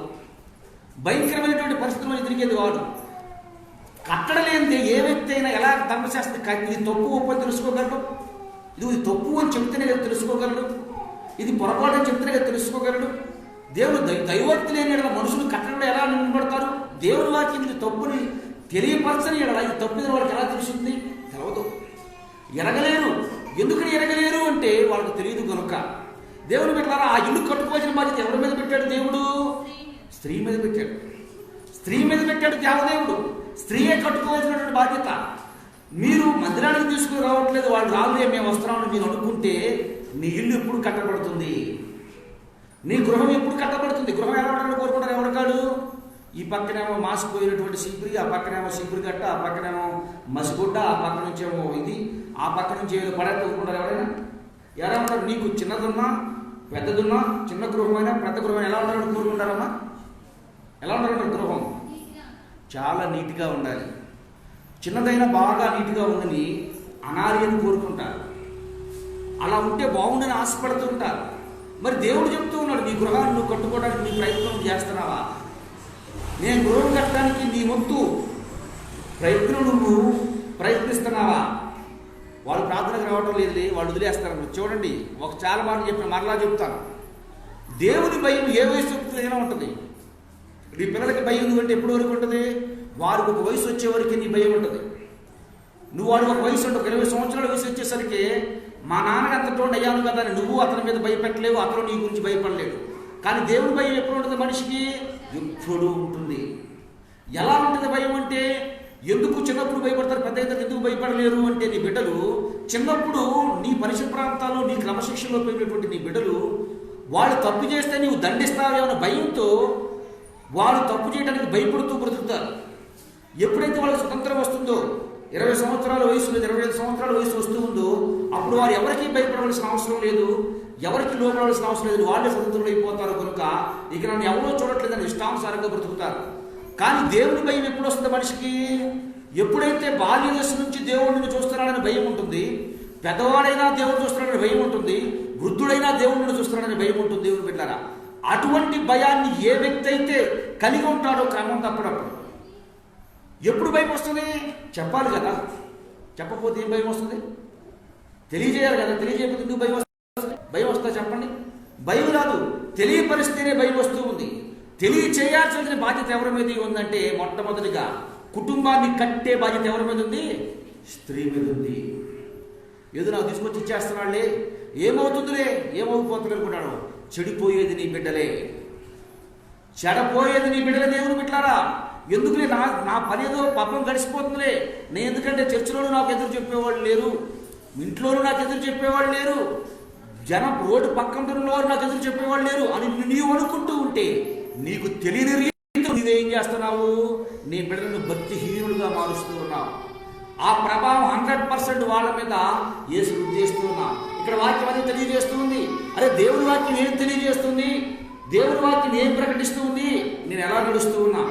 భయంకరమైనటువంటి పరిస్థితుల మధ్య తిరిగేది వారు. కట్టడలేనిదే ఏ వ్యక్తి అయినా ఎలా ధర్మశాస్త్రం ఇది తప్పు ఒప్పని తెలుసుకోగలడు. ఇది తప్పు అని చెప్తేనే కదా తెలుసుకోగలడు. ఇది పొరపాటు అని చెప్తేనే కదా తెలుసుకోగలడు. దేవుడు దైవోక్తి లేని ఎడల మనుషులు కట్టడంలో ఎలా నిలబడతారు? దేవుని వాక్యం ఇది తప్పుని తెలియపరచని ఎడల ఇది తప్పిదని వాళ్ళకి ఎలా తెలుస్తుంది? తెలవదు, ఎరగలేరు. ఎందుకని ఎరగలేరు అంటే వాళ్ళకి తెలియదు కనుక. దేవుని పెట్టారా? ఆ ఇల్లు కట్టుకోవాల్సిన బాధ్యత ఎవరి మీద పెట్టాడు దేవుడు? స్త్రీ మీద పెట్టాడు. స్త్రీ మీద పెట్టాడు దేవదేవుడు. స్త్రీయే కట్టుకోవాల్సినటువంటి బాధ్యత. మీరు మందిరానికి తీసుకుని రావట్లేదు, వాళ్ళు రాలే మేము వస్తున్నామని మీరు అనుకుంటే నీ ఇల్లు ఎప్పుడు కట్టబడుతుంది? నీ గృహం ఎప్పుడు కట్టబడుతుంది? గృహం ఎలా ఉండాలని కోరుకుంటారు ఎవరికాడు? ఈ పక్కనేమో మాసిపోయినటువంటి సీపురి, ఆ పక్కనేమో సీపురి గట్ట, ఆ పక్కనేమో మసిగుడ్డ, ఆ పక్క నుంచేమో ఇది, ఆ పక్క నుంచి ఏదో పడేది కోరుకుంటారు ఎవరైనా? ఎలా ఉంటారు? నీకు చిన్నదున్నా పెద్దదున్నా, చిన్న గృహమైనా పెద్ద గృహమైనా ఎలా ఉండాలని కోరుకుంటారమ్మా? ఎలా ఉండాలంటారు? గృహం చాలా నీట్గా ఉండాలి. చిన్నదైనా బాగా నీట్గా ఉందని అనాలి అని కోరుకుంటారు. అలా ఉంటే బాగుండని ఆశపడుతుంటారు. మరి దేవుడు చెప్తూ ఉన్నాడు, నీ గృహాన్ని నువ్వు కట్టుకోవడానికి నీ ప్రయత్నం చేస్తున్నావా? నేను గృహం కట్టడానికి నీ వంతు ప్రయత్నం నువ్వు ప్రయత్నిస్తున్నావా? వాళ్ళు ప్రార్థనకు రావటం లేదు, వాళ్ళు వదిలేస్తారు. చూడండి, ఒక చాలా మాటలు చెప్పిన మరలా చెప్తాను. దేవుని భయం ఏ వయసు ఉంటుంది? నీ పిల్లలకి భయం నువ్వంటే ఎప్పటి వరకు ఉంటుంది? వారికి ఒక వయసు వచ్చే వరకు నీ భయం ఉంటుంది. నువ్వు వాడికి ఒక వయసు ఉంటుంది, 20 సంవత్సరాల వయసు వచ్చేసరికి మా నాన్నకి అంతటో అయ్యాను కదా అని నువ్వు అతని మీద భయపెట్టలేవు, అతను నీ గురించి భయపడలేడు. కానీ దేవుని భయం ఎప్పుడు ఉంటుంది? మనిషికి ఎప్పుడు ఉంటుంది. ఎలా ఉంటుంది భయం అంటే? ఎందుకు చిన్నప్పుడు భయపడతారు, పెద్ద అయితే ఎందుకు భయపడలేరు అంటే, నీ బిడ్డలు చిన్నప్పుడు నీ పరిసర ప్రాంతాల్లో నీ క్రమశిక్షణలో పోయినటువంటి నీ బిడ్డలు వాళ్ళు తప్పు చేస్తే నీవు దండిస్తావే అన్న భయంతో వాళ్ళు తప్పు చేయడానికి భయపడుతూ బ్రతుకుతారు. ఎప్పుడైతే వాళ్ళకి స్వతంత్రం వస్తుందో, 20 సంవత్సరాల వయసు, 25 సంవత్సరాల వయసు వస్తూ ఉందో, అప్పుడు వారు ఎవరికీ భయపడవలసిన అవసరం లేదు. ఎవరికి లోపడాల్సిన అవసరం లేదు, వాళ్ళే స్వతంత్రులు అయిపోతారు. కనుక ఇక నన్ను ఎవరో చూడట్లేదని ఇష్టానుసారంగా బ్రతుకుతారు. కానీ దేవుని భయం ఎప్పుడు వస్తుంది మనిషికి? ఎప్పుడైతే బాల్య దశ నుంచి దేవుడిని చూస్తున్నాడని భయం ఉంటుంది, పెద్దవాడైనా దేవుడు చూస్తున్నాడని భయం ఉంటుంది, వృద్ధుడైనా దేవుడిని చూస్తున్నాడని భయం ఉంటుంది. దేవుని బిడ్డలారా, అటువంటి భయాన్ని ఏ వ్యక్తి అయితే కలిగి ఉంటాడో క్రమం తప్పడప్పుడు ఎప్పుడు భయం వస్తుంది? చెప్పాలి కదా, చెప్పకపోతే ఏం భయం వస్తుంది? తెలియజేయాలి కదా, తెలియజేయకపోతే ఎందుకు భయం వస్తుంది? భయం వస్తుందా చెప్పండి? భయం రాదు, తెలియపరిస్తేనే భయం వస్తూ ఉంది. తెలియచేయాల్సిన బాధ్యత ఎవరి మీద ఉందంటే, మొట్టమొదటిగా కుటుంబాన్ని కట్టే బాధ్యత ఎవరి మీద ఉంది? స్త్రీ మీద ఉంది. ఏదో నాకు తీసుకొచ్చి ఇచ్చేస్తున్నాడులే, ఏమవుతుందిలే, ఏమవుపోతుంది అనుకుంటాడు. చెడిపోయేది నీ బిడ్డలే, చెడపోయేది నీ బిడ్డలే. దేవుని బిడ్డలారా, ఎందుకులే నా పని ఏదో పాపం గడిచిపోతుందిలే, నేను ఎందుకంటే చర్చిలోనూ నాకు ఎదురు చెప్పేవాళ్ళు లేరు, ఇంట్లోనూ నాకు ఎదురు చెప్పేవాళ్ళు లేరు, జనం రోడ్డు పక్కన వారు నాకు ఎదురు చెప్పేవాళ్ళు లేరు అని నీవు అనుకుంటూ ఉంటే, నీకు తెలియని రీతిలో నువ్వేం చేస్తున్నావు? నీ బిడ్డలను భక్తిహీనులుగా మారుస్తూ ఉన్నావు. ఆ ప్రభావం 100% వాళ్ళ మీద యేసు చేస్తూ ఉన్నావు. ఇక్కడ వాక్యం అది తెలియజేస్తూ ఉంది. అరే, దేవుని వాక్యం ఏం తెలియజేస్తుంది? దేవుని వాక్యం ఏం ప్రకటిస్తూ ఉంది? నేను ఎలా నడుస్తూ ఉన్నా?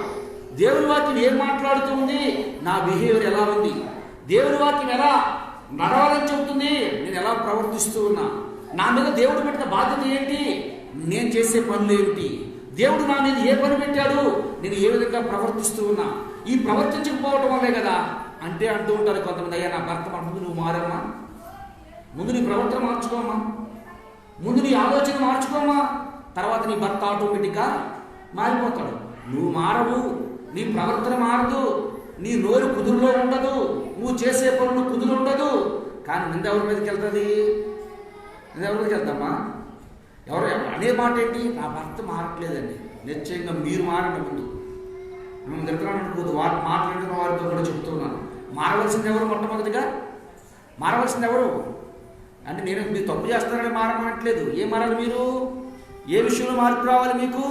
దేవుని వాక్యం ఏం మాట్లాడుతూ ఉంది? నా బిహేవియర్ ఎలా ఉంది? దేవుని వాక్యం ఎలా నడవాలని చెబుతుంది? నేను ఎలా ప్రవర్తిస్తూ ఉన్నా? నా మీద దేవుడు పెట్టిన బాధ్యత ఏంటి? నేను చేసే పనులు ఏంటి? దేవుడు నా మీద ఏ పని పెట్టాడు? నేను ఏ విధంగా ప్రవర్తిస్తూ ఉన్నా? ఈ ప్రవర్తించకపోవటం వల్లే కదా అంటే అంటూ ఉంటారు కొంతమంది, అయ్యా నా భర్త ముందు నువ్వు మారమ్మా, ముందు నీ ప్రవర్తన మార్చుకోమ్మా, ముందు నీ ఆలోచన మార్చుకోమ్మా, తర్వాత నీ భర్త ఆటోమేటిక్గా మారిపోతాడు. నువ్వు మారవు, నీ ప్రవర్తన మారదు, నీ నోరు కుదురులో ఉండదు, నువ్వు చేసే పనులు కుదురు ఉండదు. కానీ నింద ఎవరి మీదకి వెళ్తుంది? నింద ఎవరి మీదకి వెళ్తామా? ఎవరు అనే మాట ఏంటి? నా భర్త మారట్లేదండి. నిశ్చయంగా మీరు మారండి. ముందు మేము తిరుగుతున్నాను అనుకోదు, వారు మాట్లాడిన వారితో కూడా చెప్తున్నాను. మారవలసింది ఎవరు? మొట్టమొదటిగా మారవలసింది ఎవరు అంటే, నేను మీరు తప్పు చేస్తారని మారమనట్లేదు. ఏం మారాలి మీరు? ఏ విషయంలో మార్పు రావాలి మీకు?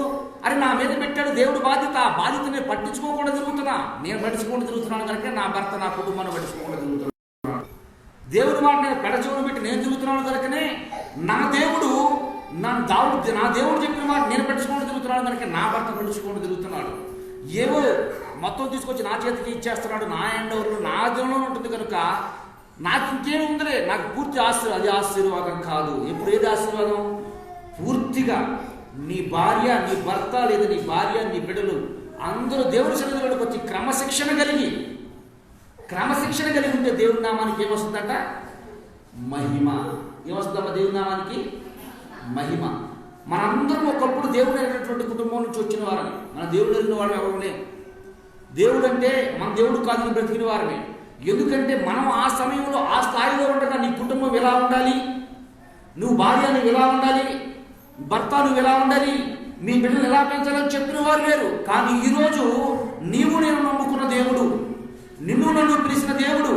అరే, నా మీద పెట్టాడు దేవుడు బాధ్యత, ఆ బాధ్యత నేను పట్టించుకోకుండా తిరుగుతున్నా. నేను పట్టించుకోకుండా తిరుగుతున్నాను కనుక నా భర్త నా కుటుంబాన్ని పట్టించుకోకుండా తిరుగుతున్నాను. దేవుడి మాట నేను పెడచెవులు పెట్టి నేను తిరుగుతున్నాను కనుకనే నా దేవుడు చెప్పిన మాట నేను పట్టించుకోకుండా తిరుగుతున్నాను కనుక నా భర్త పట్టించుకోకుండా తిరుగుతున్నాడు. ఏవో మొత్తం తీసుకొచ్చి నా చేతికి ఇచ్చేస్తున్నాడు. నా ఎండవర్లు నా దేవులో ఉంటుంది కనుక నాకు ఇంకేం ఉందిలే, నాకు పూర్తి ఆశీర్వాదం. అది ఆశీర్వాదం కాదు. ఎప్పుడు ఏది ఆశీర్వాదం? పూర్తిగా నీ భార్య, నీ భర్త, లేదా నీ భార్య, నీ బిడ్డలు అందరూ దేవుడి సన్నిధిలోకి వచ్చి క్రమశిక్షణ కలిగి ఉంటే దేవుడి నామానికి ఏమొస్తుందట? మహిమ. ఏమొస్తుందమ్మా దేవుడి నామానికి? మహిమ. మనందరం ఒకప్పుడు దేవుడు అయినటువంటి కుటుంబం నుంచి వచ్చిన వారని, మన దేవుడు అయిన వారు ఎవరు లేవు. దేవుడు అంటే మన దేవుడు కాదని బ్రతికిన వారమే. ఎందుకంటే మనం ఆ సమయంలో ఆ స్థాయిలో ఉండగా నీ కుటుంబం ఎలా ఉండాలి, నువ్వు భార్య నువ్వు ఎలా ఉండాలి, భర్త నువ్వు ఎలా ఉండాలి, మీ బిడ్డలు ఎలా పెంచాలని చెప్పిన వారు లేరు. కానీ ఈరోజు నీవు నేను నమ్ముకున్న దేవుడు, నిన్ను నన్ను పిలిచిన దేవుడు,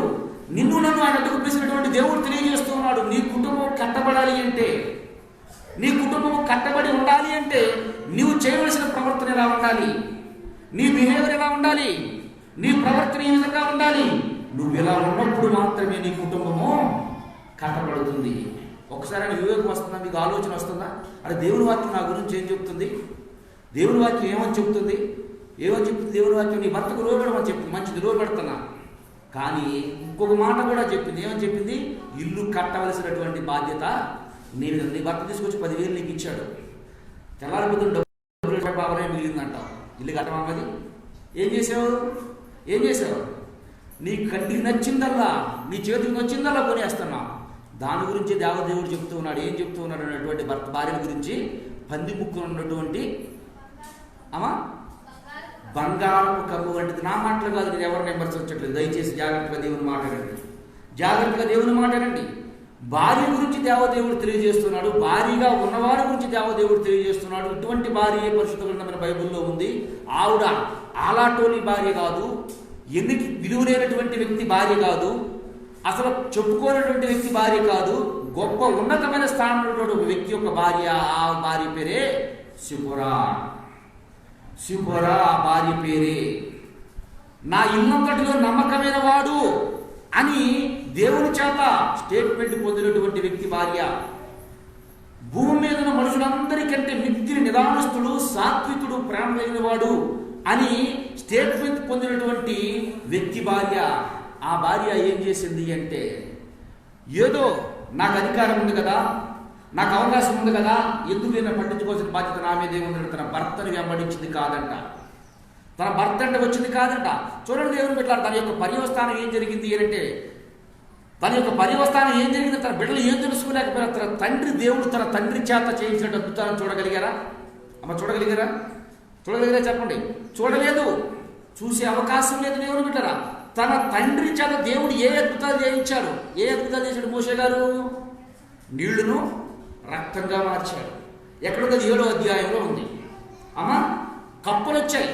నిన్ను నన్ను ఆయన అడ్డుకు పిలిచినటువంటి దేవుడు తెలియజేస్తూ ఉన్నాడు. నీ కుటుంబం కట్టబడాలి అంటే, నీ కుటుంబం కట్టబడి ఉండాలి అంటే నీవు చేయవలసిన ప్రవర్తన ఎలా ఉండాలి, నీ బిహేవియర్ ఎలా ఉండాలి, నీ ప్రవర్తన ఏ విధంగా ఉండాలి. నువ్వు ఎలా ఉన్నప్పుడు మాత్రమే నీ కుటుంబము కట్టబడుతుంది. ఒకసారి వివేకం వస్తుందా? మీకు ఆలోచన వస్తుందా? అరే, దేవుని వాక్యం నా గురించి ఏం చెప్తుంది? దేవుని వాక్యం ఏమని చెప్తుంది? దేవుని వాక్యం నీ భర్తకు లోబెడమని చెప్తుంది. మంచిది, లోబెడుతున్నా. కానీ ఇంకొక మాట కూడా చెప్పింది. ఏమని చెప్పింది? ఇల్లు కట్టవలసినటువంటి బాధ్యత నేను. నీ భర్త తీసుకొచ్చి 10,000 నీకు ఇచ్చాడు, తెల్లారిపోతున్న డబ్బులు బాబరే మిగిలిందంటావు. ఇల్లు కట్టమన్నది ఏం చేసావు? నీ కంటికి నచ్చిందల్లా, నీ చేతికి నచ్చిందల్లా కొనేస్తున్నావు. దాని గురించి దేవదేవుడు చెప్తూ ఉన్నాడు. ఏం చెప్తూ ఉన్నాడు? అన్నటువంటి భార్యల గురించి, పంది ముక్కు ఉన్నటువంటి బంగారపు కమ్ము వంటిది. నా మాటలు కాదు, నేను ఎవరిని విమర్శించట్లేదు. దయచేసి జాగ్రత్తగా దేవుని మాట్లాడండి. భార్య గురించి దేవదేవుడు తెలియజేస్తున్నాడు. భార్యగా ఉన్నవారి గురించి దేవదేవుడు తెలియజేస్తున్నాడు. ఇటువంటి భార్య పరిశుద్ధ గ్రంథమైన బైబిల్లో ఉంది. ఆవిడ ఆలాటోని భార్య కాదు, ఎన్నికి విలువలేనటువంటి వ్యక్తి భార్య కాదు, అసలు చెప్పుకోనటువంటి వ్యక్తి భార్య కాదు, గొప్ప ఉన్నతమైన స్థానంలో ఒక వ్యక్తి యొక్క భార్య. ఆ భార్య పేరే సిపోరా. ఆ భార్య పేరే నా ఇల్లంతటిలో నమ్మకమైన వాడు అని దేవుని చేత స్టేట్మెంట్ పొందినటువంటి వ్యక్తి భార్య. భూమి మీద ఉన్న మనుషులందరికంటే మిక్కిలి నిదానస్తుడు, సాత్వికుడు, ప్రేమ కలిగిన వాడు అని స్టేట్మెంట్ పొందినటువంటి వ్యక్తి భార్య. ఆ భార్య ఏం చేసింది అంటే, ఏదో నాకు అధికారం ఉంది కదా, నాకు అవకాశం ఉంది కదా, ఎందుకు నేను పట్టించుకోవాల్సిన బాధ్యత నా మీదే ఉందంటే తన భర్తను వెంబడించింది కాదంట. తన భర్త అంటే వచ్చింది కాదంట. చూడండి దేవుని బిడ్డలారా, తన యొక్క పర్యవస్థానం ఏం జరిగింది అంటే, తన యొక్క పర్యవస్థానం ఏం జరిగింది, తన బిడ్డలు ఏం తెలుసుకోలేకపోయినా తన తండ్రి దేవుడు తన తండ్రి చేత చేయించిన అద్భుతాలను చూడగలిగారా? అమ్మ చూడగలిగారా? చూడగలిగారా చెప్పండి. చూడలేదు, చూసే అవకాశం లేదు. దేవుని బిడ్డలారా, తన తండ్రి చేత దేవుడు ఏ అద్భుతాలు చేయించాడు? ఏ అద్భుతాలు చేశాడు మోషే గారు? నీళ్లును రక్తంగా మార్చాడు. ఎక్కడుంది? 7వ అధ్యాయంలో ఉంది. అమ్మా, కప్పలు వచ్చాయి,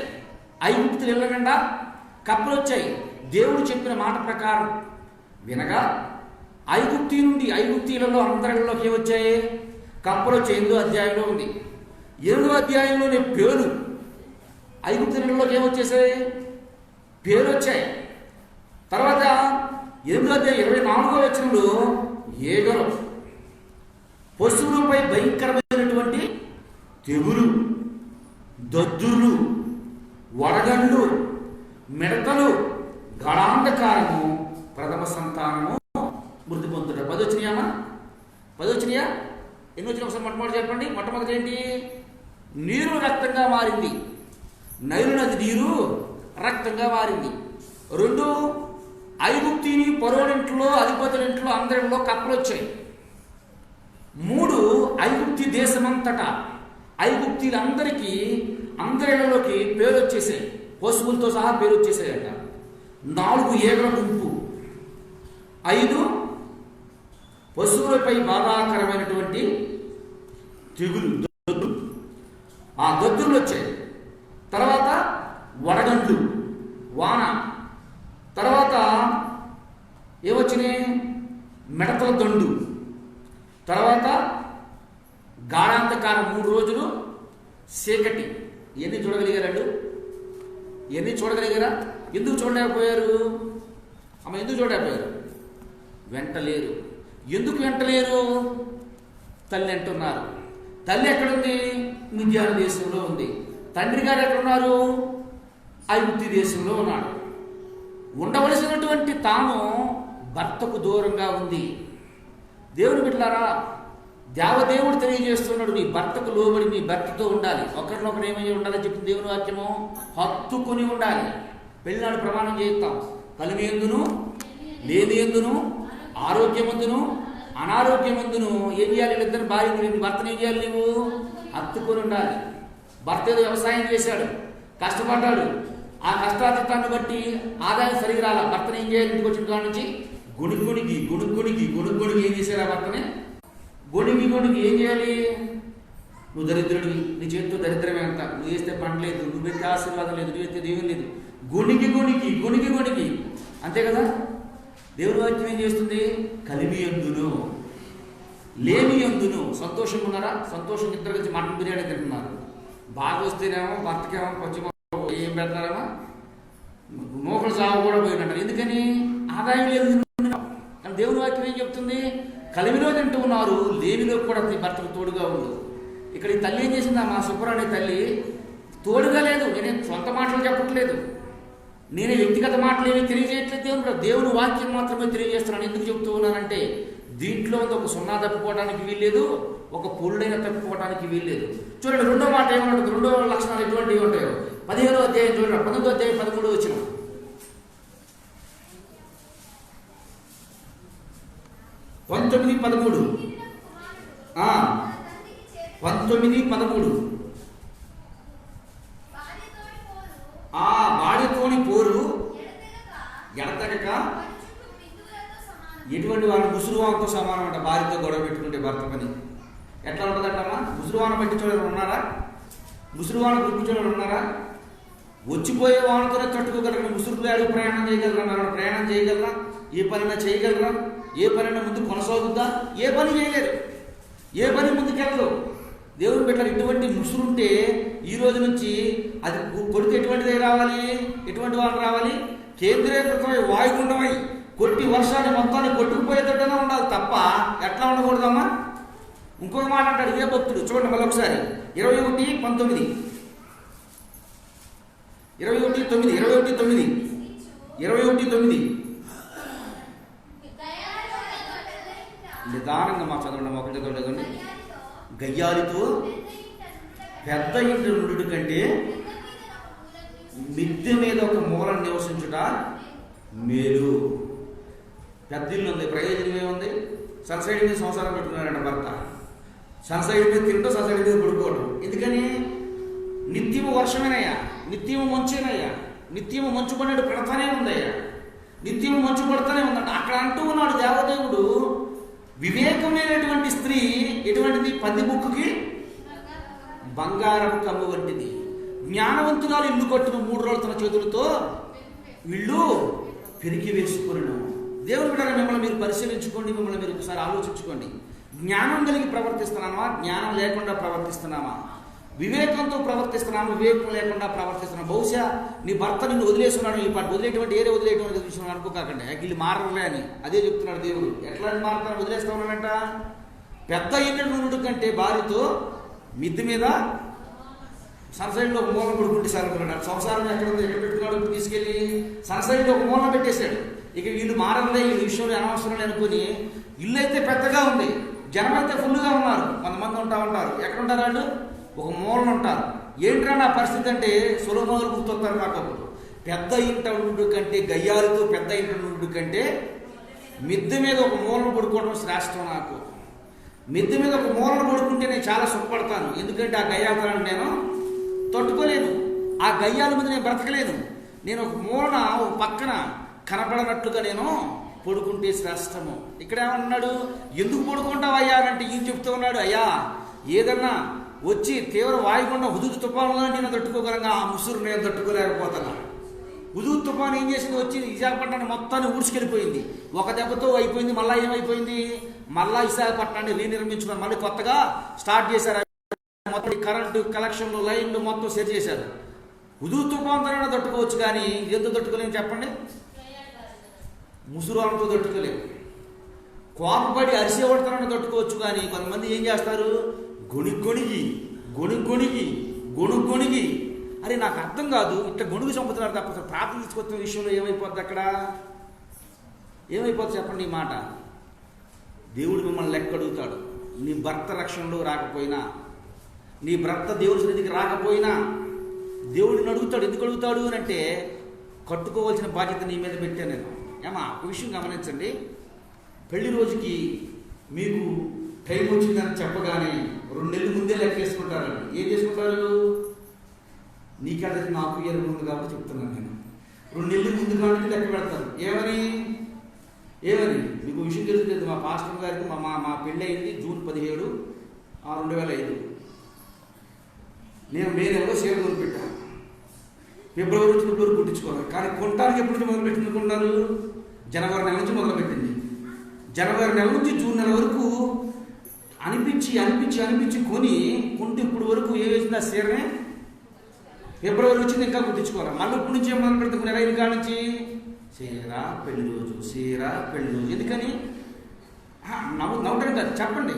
ఐగుప్తులు వెళ్ళకుండా కప్పలు వచ్చాయి. దేవుడు చెప్పిన మాట ప్రకారం వినగా ఐగుప్తీయులలో అందరిలోకి వచ్చాయి కప్పలు వచ్చాయి. 8వ అధ్యాయంలో ఉంది. 7వ అధ్యాయంలోనే పేరు ఐగుప్తీయులలోకి ఏమొచ్చేసాయి? పేరు వచ్చాయి. తర్వాత 8వ అధ్యాయం 24వ వచనంలో ఏగలు, పశువులపై భయంకరమైనటువంటి తెగులు, దద్దుర్లు, వడగండ్లు, మిడతలు, గళాంధకారము, ప్రథమ సంతానము మృతి పొందుట. 10 వచ్చినాయమ్మా? 10 వచ్చినాయా? ఎన్ని వచ్చినా ఒకసారి మొట్టమొదటి చెప్పండి. మొట్టమొదటి ఏంటి? నీరు రక్తంగా మారింది. నైలు నది నీరు రక్తంగా మారింది. 2, ఐగుప్తిని పరోడింట్లో, అధిపతుల ఇంట్లో, అందరిలో కప్పలు వచ్చాయి. 3, ఐగుప్తి దేశమంతటా ఐగుప్తీలందరికీ అందరిలోకి పేరు వచ్చేసాయి, పశువులతో సహా పేరు వచ్చేసాయట. 4, ఏగల గుంపు. 5, పశువులపై బాధాకరమైనటువంటి తెగులు, ఆ దద్దులు వచ్చాయి. తర్వాత వడగండ్లు, వాన. తర్వాత ఏమొచ్చినాయి? మిడతల దండు. తర్వాత గాఢాంధకారం, 3 రోజులు చీకటి. ఇవన్నీ చూడగలిగారండి? ఇవన్నీ చూడగలిగారా? ఎందుకు చూడలేకపోయారు? అమ్మ, ఎందుకు చూడలేకపోయారు? వెంటలేరు. ఎందుకు వెంటలేరు? తల్లి అంటున్నారు. తల్లి ఎక్కడుంది? మిద్యాన దేశంలో ఉంది. తండ్రి గారు ఎక్కడున్నారు? ఐగుప్తు దేశంలో ఉన్నాడు. ఉండవలసినటువంటి తాను భర్తకు దూరంగా ఉంది. దేవుని బిడ్డలారా, దేవదేవుడు తెలియజేస్తున్నాడు, నీ భర్తకు లోబడి నీ భర్తతో ఉండాలి. ఒకరినొకరు ఏమై ఉండాలని చెప్పి దేవుని వాక్యము హత్తుకుని ఉండాలి. పెళ్ళినాడు ప్రమాణం చేస్తాం. కలిమి ఎందును లేని ఎందును, ఆరోగ్యమందును అనారోగ్యమందును ఏం చేయాలి? ఇద్దరు భార్య భర్తను ఏం చేయాలి? నువ్వు హత్తుకొని ఉండాలి. భర్త ఏదో వ్యవసాయం చేశాడు, కష్టపడ్డాడు, ఆ కష్టాతీతాన్ని బట్టి ఆదాయం సరిగి రాల. భర్తను ఏం చేయాలి? ఇంటికి వచ్చిన కాడ నుంచి గుణుగుణికి ఏం చేశారు? ఆ భర్తని గొణిగి ఏం చేయాలి? నువ్వు దరిద్రుడివి, నీ చేతితో దరిద్రమే అంత, నువ్వు వేస్తే పంట లేదు, నువ్వు ఎత్తే ఆశీర్వాదం లేదు, నువ్వు ఎత్తే దేవుని లేదు. గొణిగి అంతే కదా. దేవుని వాక్యం ఏం చేస్తుంది? కలిమి అందును లేమి అందును. సంతోషం ఉన్నారా? సంతోషం ఇద్దరు కలిసి మటన్ బిర్యానీ తింటున్నారు. బాగా వస్తేనేమో భర్తకేమో కొంచెం ఏం పెడతారేమో నూకలు సాగు కూడా పోయినట్టు. ఎందుకని? ఆదాయం లేదు. కానీ దేవుని వాక్యం ఏం చెప్తుంది? కలిమిలో తింటూ ఉన్నారు, లేమిలో కూడా భర్తకు తోడుగా ఉంది. ఇక్కడ ఈ తల్లి ఏం చేసిందా? మా సుబ్బరాణి తల్లి తోడుగా లేదు. నేనేం సొంత మాటలు చెప్పట్లేదు, నేనే వ్యక్తిగత మాటలు ఏమీ తెలియజేయట్లేదు. దేవుని వాక్యం మాత్రమే తెలియజేస్తున్నాను. ఎందుకు చెప్తూ ఉన్నానంటే, దీంట్లో ఒక 0 తప్పిపోవడానికి వీల్లేదు, ఒక పొరుడైన తప్పిపోవడానికి వీల్లేదు. చూడండి, 2వ మాట ఏమన్నట్టు, 2వ లక్షణాలు ఎటువంటివి ఉంటాయో 15వ అధ్యాయం చూడండి. 19వ అధ్యాయం 13వ వచనం. 19:13 19:13 ఆ భార్యతోని పోరు ఎడతెగక ఎటువంటి వాళ్ళు ముసురువానతో సమానం అంట. భార్యతో గొడవ పెట్టుకుంటే భర్త పని ఎట్లా ఉంటుందంటమ్మా? ముసురువాన పట్టించోళ్ళు ఉన్నారా? ముసురువాన గుర్తించోళ్ళు ఉన్నారా? వచ్చిపోయే వానతోనే తట్టుకోగలరా? ముసురులో అడుగు ప్రయాణం చేయగలరా? మనం ప్రయాణం చేయగలరా? ఏ పనైనా చేయగలరా? ఏ పనైనా ముందు కొనసాగుద్దా? ఏ పని చేయలేరు, ఏ పని ముందుకెళ్ళదు. దేవుని బిడ్డలు ఇటువంటి ముసురుంటే ఈ రోజు నుంచి అది కొడితే ఎటువంటిది రావాలి? ఎటువంటి వాళ్ళు రావాలి? కేంద్రీకృతమై వాయుగుండమై కొట్టి వర్షాన్ని మొత్తాన్ని కొట్టుకుపోయేటట్టుగా ఉండాలి తప్ప ఎట్లా ఉండకూడదమ్మా? ఇంకొక మాట అంటాడు ఇదే భక్తుడు, చూడండి మళ్ళీ ఒకసారి 21:19 నిదానంగా మా చదవండి, ఒకటి చదవండి. గయ్యాలితో పెద్ద ఇంటి నుండి కంటే మిద్దె మీద ఒక మూలను నివసించుట మేలు. పెద్ద ఇల్లు ఉంది, ప్రయోజనం ఏముంది? సన్సైడ్ మీద సంసారం పెట్టుకున్నారంట భర్త. సన్సైడ్ మీద తింటూ సన్సైడ్ మీద పడుకోవడం. ఎందుకని? నిత్యము వర్షమేనయ్యా, నిత్యము మంచేనయ్యా, నిత్యము మంచు పడినట్టు పెడతానే ఉందయ్యా, నిత్యము మంచు పడుతూనే ఉందంట. అక్కడ అంటూ ఉన్నాడు దేవదేవుడు, వివేకమైనటువంటి స్త్రీ ఎటువంటిది? పంది బుక్కుకి బంగారపు కమ్ము వంటిది. జ్ఞానవంతురాలు ఇల్లు కట్టును 3 రోజులు తన చేతులతో ఇల్లు పెరిగి వేసుకున్నాను. దేవుని బిడ్డగా మిమ్మల్ని మీరు పరిశీలించుకోండి, మిమ్మల్ని మీరు ఒకసారి ఆలోచించుకోండి. జ్ఞానం కలిగి ప్రవర్తిస్తున్నామా? జ్ఞానం లేకుండా ప్రవర్తిస్తున్నామా? వివేకంతో ప్రవర్తిస్తున్నాము, వివేకం లేకుండా ప్రవర్తిస్తున్నాం. బహుశా నీ భర్త నిన్ను వదిలేస్తున్నాడు, ఈ పాటు వదిలేటువంటి ఏరే వదిలేటువంటి విషయం అనుకోకండి, వీళ్ళు మారలే అని అదే చెప్తున్నాడు దేవుడు. ఎట్లా మారుతాను? వదిలేస్తా ఉన్నాడంట. పెద్ద ఇంటి నుండి కంటే భార్యతో మిద్దె మీద సన్సైడ్లో ఒక మూలం పడుకుంటే సరిపడ్డాడు. సంసారం ఎక్కడ పెట్టుకున్నాడు? తీసుకెళ్ళి సన్సైడ్లో ఒక మూలం పెట్టేశాడు. ఇక వీళ్ళు మారలే, ఈ విషయంలో అనవసరం అనుకుని ఇల్లు అయితే పెద్దగా ఉంది, జనం అయితే ఫుల్గా ఉన్నారు, కొంతమంది ఉంటారు. ఎక్కడ ఉంటారు వాళ్ళు? ఒక మూలన ఉంటారు. ఏంట్రా నా పరిస్థితి అంటే సొలొమోను గుర్తొస్తారు నాకు. పెద్ద ఇంట ఉండు కంటే, గయ్యాలతో పెద్ద ఇంట ఉండు కంటే మిద్దె మీద ఒక మూలను పడుకోవడం శ్రేష్టం. నాకు మిద్దె మీద ఒక మూలను పడుకుంటే నేను చాలా సుఖపడతాను. ఎందుకంటే ఆ గయ్యాలను నేను తట్టుకోలేను, ఆ గయ్యాల మీద నేను బ్రతకలేను. నేను ఒక మూలన ఒక పక్కన కనపడనట్లుగా నేను పడుకుంటే శ్రేష్టము. ఇక్కడ ఏమన్నాడు? ఎందుకు పడుకుంటావు అయ్యా అంటే ఈయన చెప్తూ ఉన్నాడు, అయ్యా ఏదన్నా వచ్చి తీవ్ర వాయుగుండం హుదూద్ తుఫానుగా నేను తట్టుకోగలంగా, ఆ ముసురు నేను తట్టుకోలేకపోతున్నా. హుదూద్ తుఫాను ఏం చేసింది? వచ్చి విశాఖపట్నాన్ని మొత్తాన్ని ఊడ్చుకెళ్ళిపోయింది. ఒక దెబ్బతో అయిపోయింది. మళ్ళీ ఏమైపోయింది? మళ్ళీ విశాఖపట్నాన్ని రీనిర్మించుకుని మళ్ళీ కొత్తగా స్టార్ట్ చేశారు. మొత్తం కరెంటు కలెక్షన్లు, లైన్లు మొత్తం సెట్ చేశారు. హుదూద్ తుఫాను తట్టుకోవచ్చు, కానీ ఎందుకు తట్టుకోలేము చెప్పండి? ముసురులతో తట్టుకోలేము. కోపపడి అరిసేవడతానని తట్టుకోవచ్చు, కానీ కొంతమంది ఏం చేస్తారు? గొణుగొణిగి అరే నాకు అర్థం కాదు, ఇట్లా గొణుగు చంపుతున్నారు తప్ప ప్రార్థన తీసుకొచ్చిన విషయంలో ఏమైపోద్ది? అక్కడ ఏమైపోద్ది చెప్పండి ఈ మాట? దేవుడు మిమ్మల్ని లెక్క అడుగుతాడు. నీ భర్త రక్షణలో రాకపోయినా, నీ భర్త దేవుడి సన్నిధికి రాకపోయినా దేవుడిని అడుగుతాడు. ఎందుకు అడుగుతాడు అని అంటే, కట్టుకోవాల్సిన బాధ్యత నీ మీద పెట్టాను నేను. ఏమా ఒక విషయం గమనించండి, పెళ్లి రోజుకి మీకు టైం వచ్చిందని చెప్పగానే 2 నెలల ముందే లెక్క వేసుకుంటారండి. ఏం చేసుకుంటారు? నీకదే నాకు ఎరుగు ఉంది కాబట్టి చెప్తున్నాను నేను. 2 నెలల ముందు కాబట్టి లెక్క పెడతారు. ఏమని మీకు విషయం తెలుస్తుంది. మా పాస్టర్ గారికి మా పెళ్ళి అయింది June 17, 2005. నేను మే నెలలో షేర్ కొనిపెట్టాను. ఫిబ్రవరి నుంచి ఫిబ్రవరి కుట్టించుకోవాలి. కానీ కొనడానికి ఎప్పుడు నుంచి మొదలుపెట్టింది అనుకున్నారు? జనవరి నెల నుంచి మొదలుపెట్టింది. జనవరి నెల నుంచి జూన్ నెల వరకు అనిపించి కొంటే ఇప్పుడు వరకు ఏ వేసింది? ఆ చీరనే ఫిబ్రవరి వచ్చింది, ఇంకా కుట్టించుకోవాలి. మళ్ళీ ఇప్పుడు నుంచి ఏమన్నా పెట్టుకునే రైలు కాడ నుంచి చీర పెళ్లి రోజు, చీర పెళ్లి రోజు. ఎందుకని నవ్వుతాను కాదు, చెప్పండి.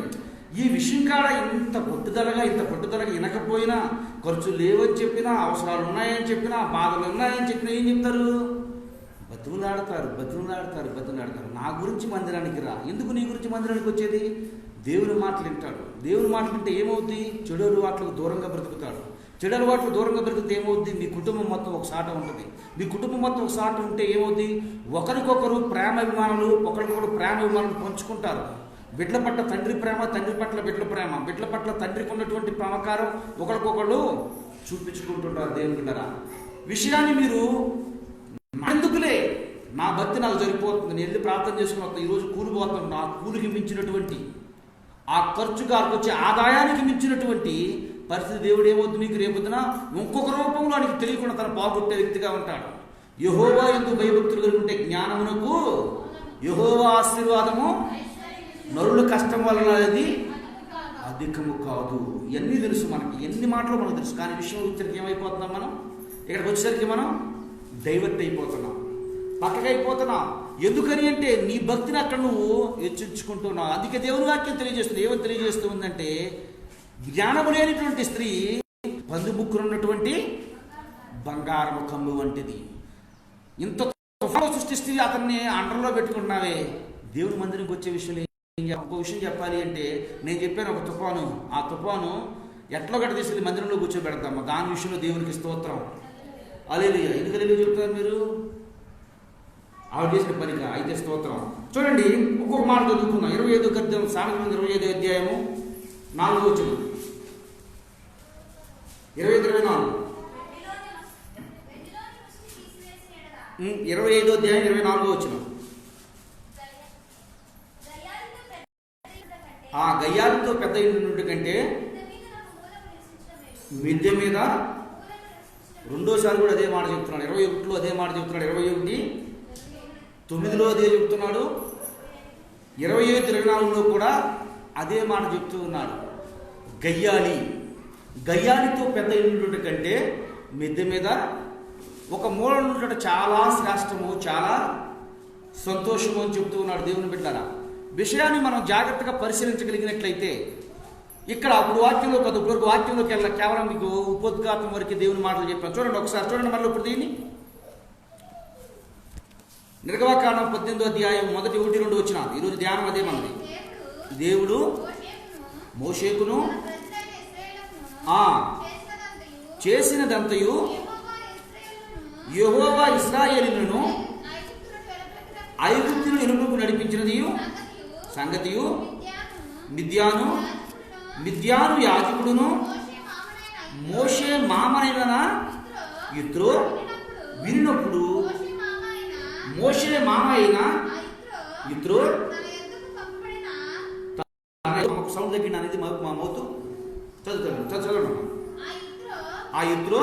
ఈ విషయం కాడ ఇంత పట్టుదలగా వినకపోయినా, ఖర్చులు లేవని చెప్పినా, అవసరాలు ఉన్నాయని చెప్పినా, బాధలు ఉన్నాయని చెప్పినా ఏం చెప్తారు? బతుకులాడతారు. నా గురించి మందిరానికి రా. ఎందుకు నీ గురించి మందిరానికి వచ్చేది? దేవుని మాటలు వింటాడు. దేవుని మాటలు వింటే ఏమవుద్ది? చెడు అలవాట్లకు దూరంగా బ్రతుకుతాడు. చెడు అలవాట్లు దూరంగా బ్రతికితే ఏమవుద్ది? మీ కుటుంబం మొత్తం ఒక సాట ఉంటుంది. మీ కుటుంబం మొత్తం ఒక సాట ఉంటే ఏమవుద్ది? ఒకరికొకరు ప్రేమాభిమానాలు పంచుకుంటారు. బిడ్డల పట్ల తండ్రి ప్రేమ, తండ్రి పట్ల బిడ్డల ప్రేమ, బిడ్డల పట్ల తండ్రికి ఉన్నటువంటి ప్రేమకారం ఒకరికొకళ్ళు చూపించుకుంటుంటారు. దేవుని బిడ్డరా, విషయాన్ని మీరు ఎందుకులే, నా భక్తి నాకు సరిపోతుంది, నేను వెళ్ళి ప్రార్థన చేసుకుని వస్తాను, ఈరోజు కూలిపోతాను, నా కూలికి మించినటువంటి, ఆ ఖర్చుగారికి వచ్చే ఆదాయానికి మించినటువంటి పరిస్థితి దేవుడు ఏమవుతుంది మీకు రేపొద్దున ఇంకొక రూపంలో ఆయనకి తెలియకుండా తన బాగుట్టే వ్యక్తిగా ఉంటాడు. యెహోవా యందు భయభక్తులు కలిగి ఉంటే జ్ఞానమునకు యెహోవా ఆశీర్వాదము, నరుల కష్టం వలన అది అధికము కాదు. ఇవన్నీ తెలుసు మనకి, ఎన్ని మాటలు మనకు తెలుసు. కానీ విషయం వచ్చేసరికి ఏమైపోతున్నాం మనం? ఇక్కడికి వచ్చేసరికి మనం డైవర్ట్ అయిపోతున్నాం. పక్కకైపోతున్నావు. ఎందుకని అంటే నీ భక్తిని అక్కడ నువ్వు హెచ్చించుకుంటున్నావు. అందుకే దేవుని వాక్యం తెలియజేస్తుంది. ఏమని తెలియజేస్తూ ఉందంటే, జ్ఞానము లేనిటువంటి స్త్రీ పందుముక్కునున్నటువంటి బంగారము కమ్ము వంటిది. ఇంత తుఫాను సృష్టిస్తూ అతన్ని అండర్లో పెట్టుకుంటున్నావే. దేవుని మందిరికి వచ్చే విషయంలో ఒక విషయం చెప్పాలి అంటే, నేను చెప్పాను ఒక తుఫాను, ఆ తుఫాను ఎట్లా గట్ట తీసుకెళ్ళి మందిరంలో కూర్చోబెడతాము. దాని విషయంలో దేవునికి స్తోత్రం. హల్లెలూయా. ఎందుకు హల్లెలూయా చెప్తున్నారు మీరు? ఆవిడ చేసిన పనిగా అయితే స్తోత్రం. చూడండి, ఒక్కొక్క మాట చదువుకున్నాం. 25 అధ్యాయం, సామెతలు 25 అధ్యాయము 4వ వచనం, 25-24. 25వ అధ్యాయం 24వ వచనం. ఆ గయ్యాలతో పెద్ద ఇల్లు కంటే మిద్దె మీద, రెండోసారి కూడా అదే మాట చెప్తున్నాడు. 21లో అదే మాట చెప్తున్నాడు. 21:9 అదే చెప్తున్నాడు. 25-24లో కూడా అదే మాట చెప్తూ ఉన్నాడు. గయ్యాలితో పెద్ద ఇల్లు కంటే మిద్దె మీద ఒక మూల ఉండటం చాలా శ్రేష్టము, చాలా సంతోషము అని చెప్తూ ఉన్నాడు. దేవుని బిడ్డలారా, విషయాన్ని మనం జాగ్రత్తగా పరిశీలించగలిగినట్లయితే, ఇక్కడ అప్పుడు వాక్యంలో కాదు, ఇప్పుడు వాక్యంలోకి వెళ్ళాలి. కేవలం మీకు ఉపోద్ఘాతం వరకు దేవుని మాటలు చెప్పాను. చూడండి ఒకసారి, చూడండి మళ్ళీ ఇప్పుడు దీన్ని. నిర్గమకాండం 18వ అధ్యాయం 1-2 వచనాలు. ఈరోజు ధ్యానం అదే మనది. దేవుడు మోషేకును చేసినదంతయు యెహోవా ఇశ్రాయేలీయులను ఐగుప్తును వెలుపలకు నడిపించినది సంగతియు మిద్యాను యాజకుడును మోషే మామనైన యిత్రో వినినప్పుడు, మోషే మామ అయిన యిత్రో సౌండ్ తగ్గింది అనేది మా మౌతు చదువుతాను. ఆ యిత్రో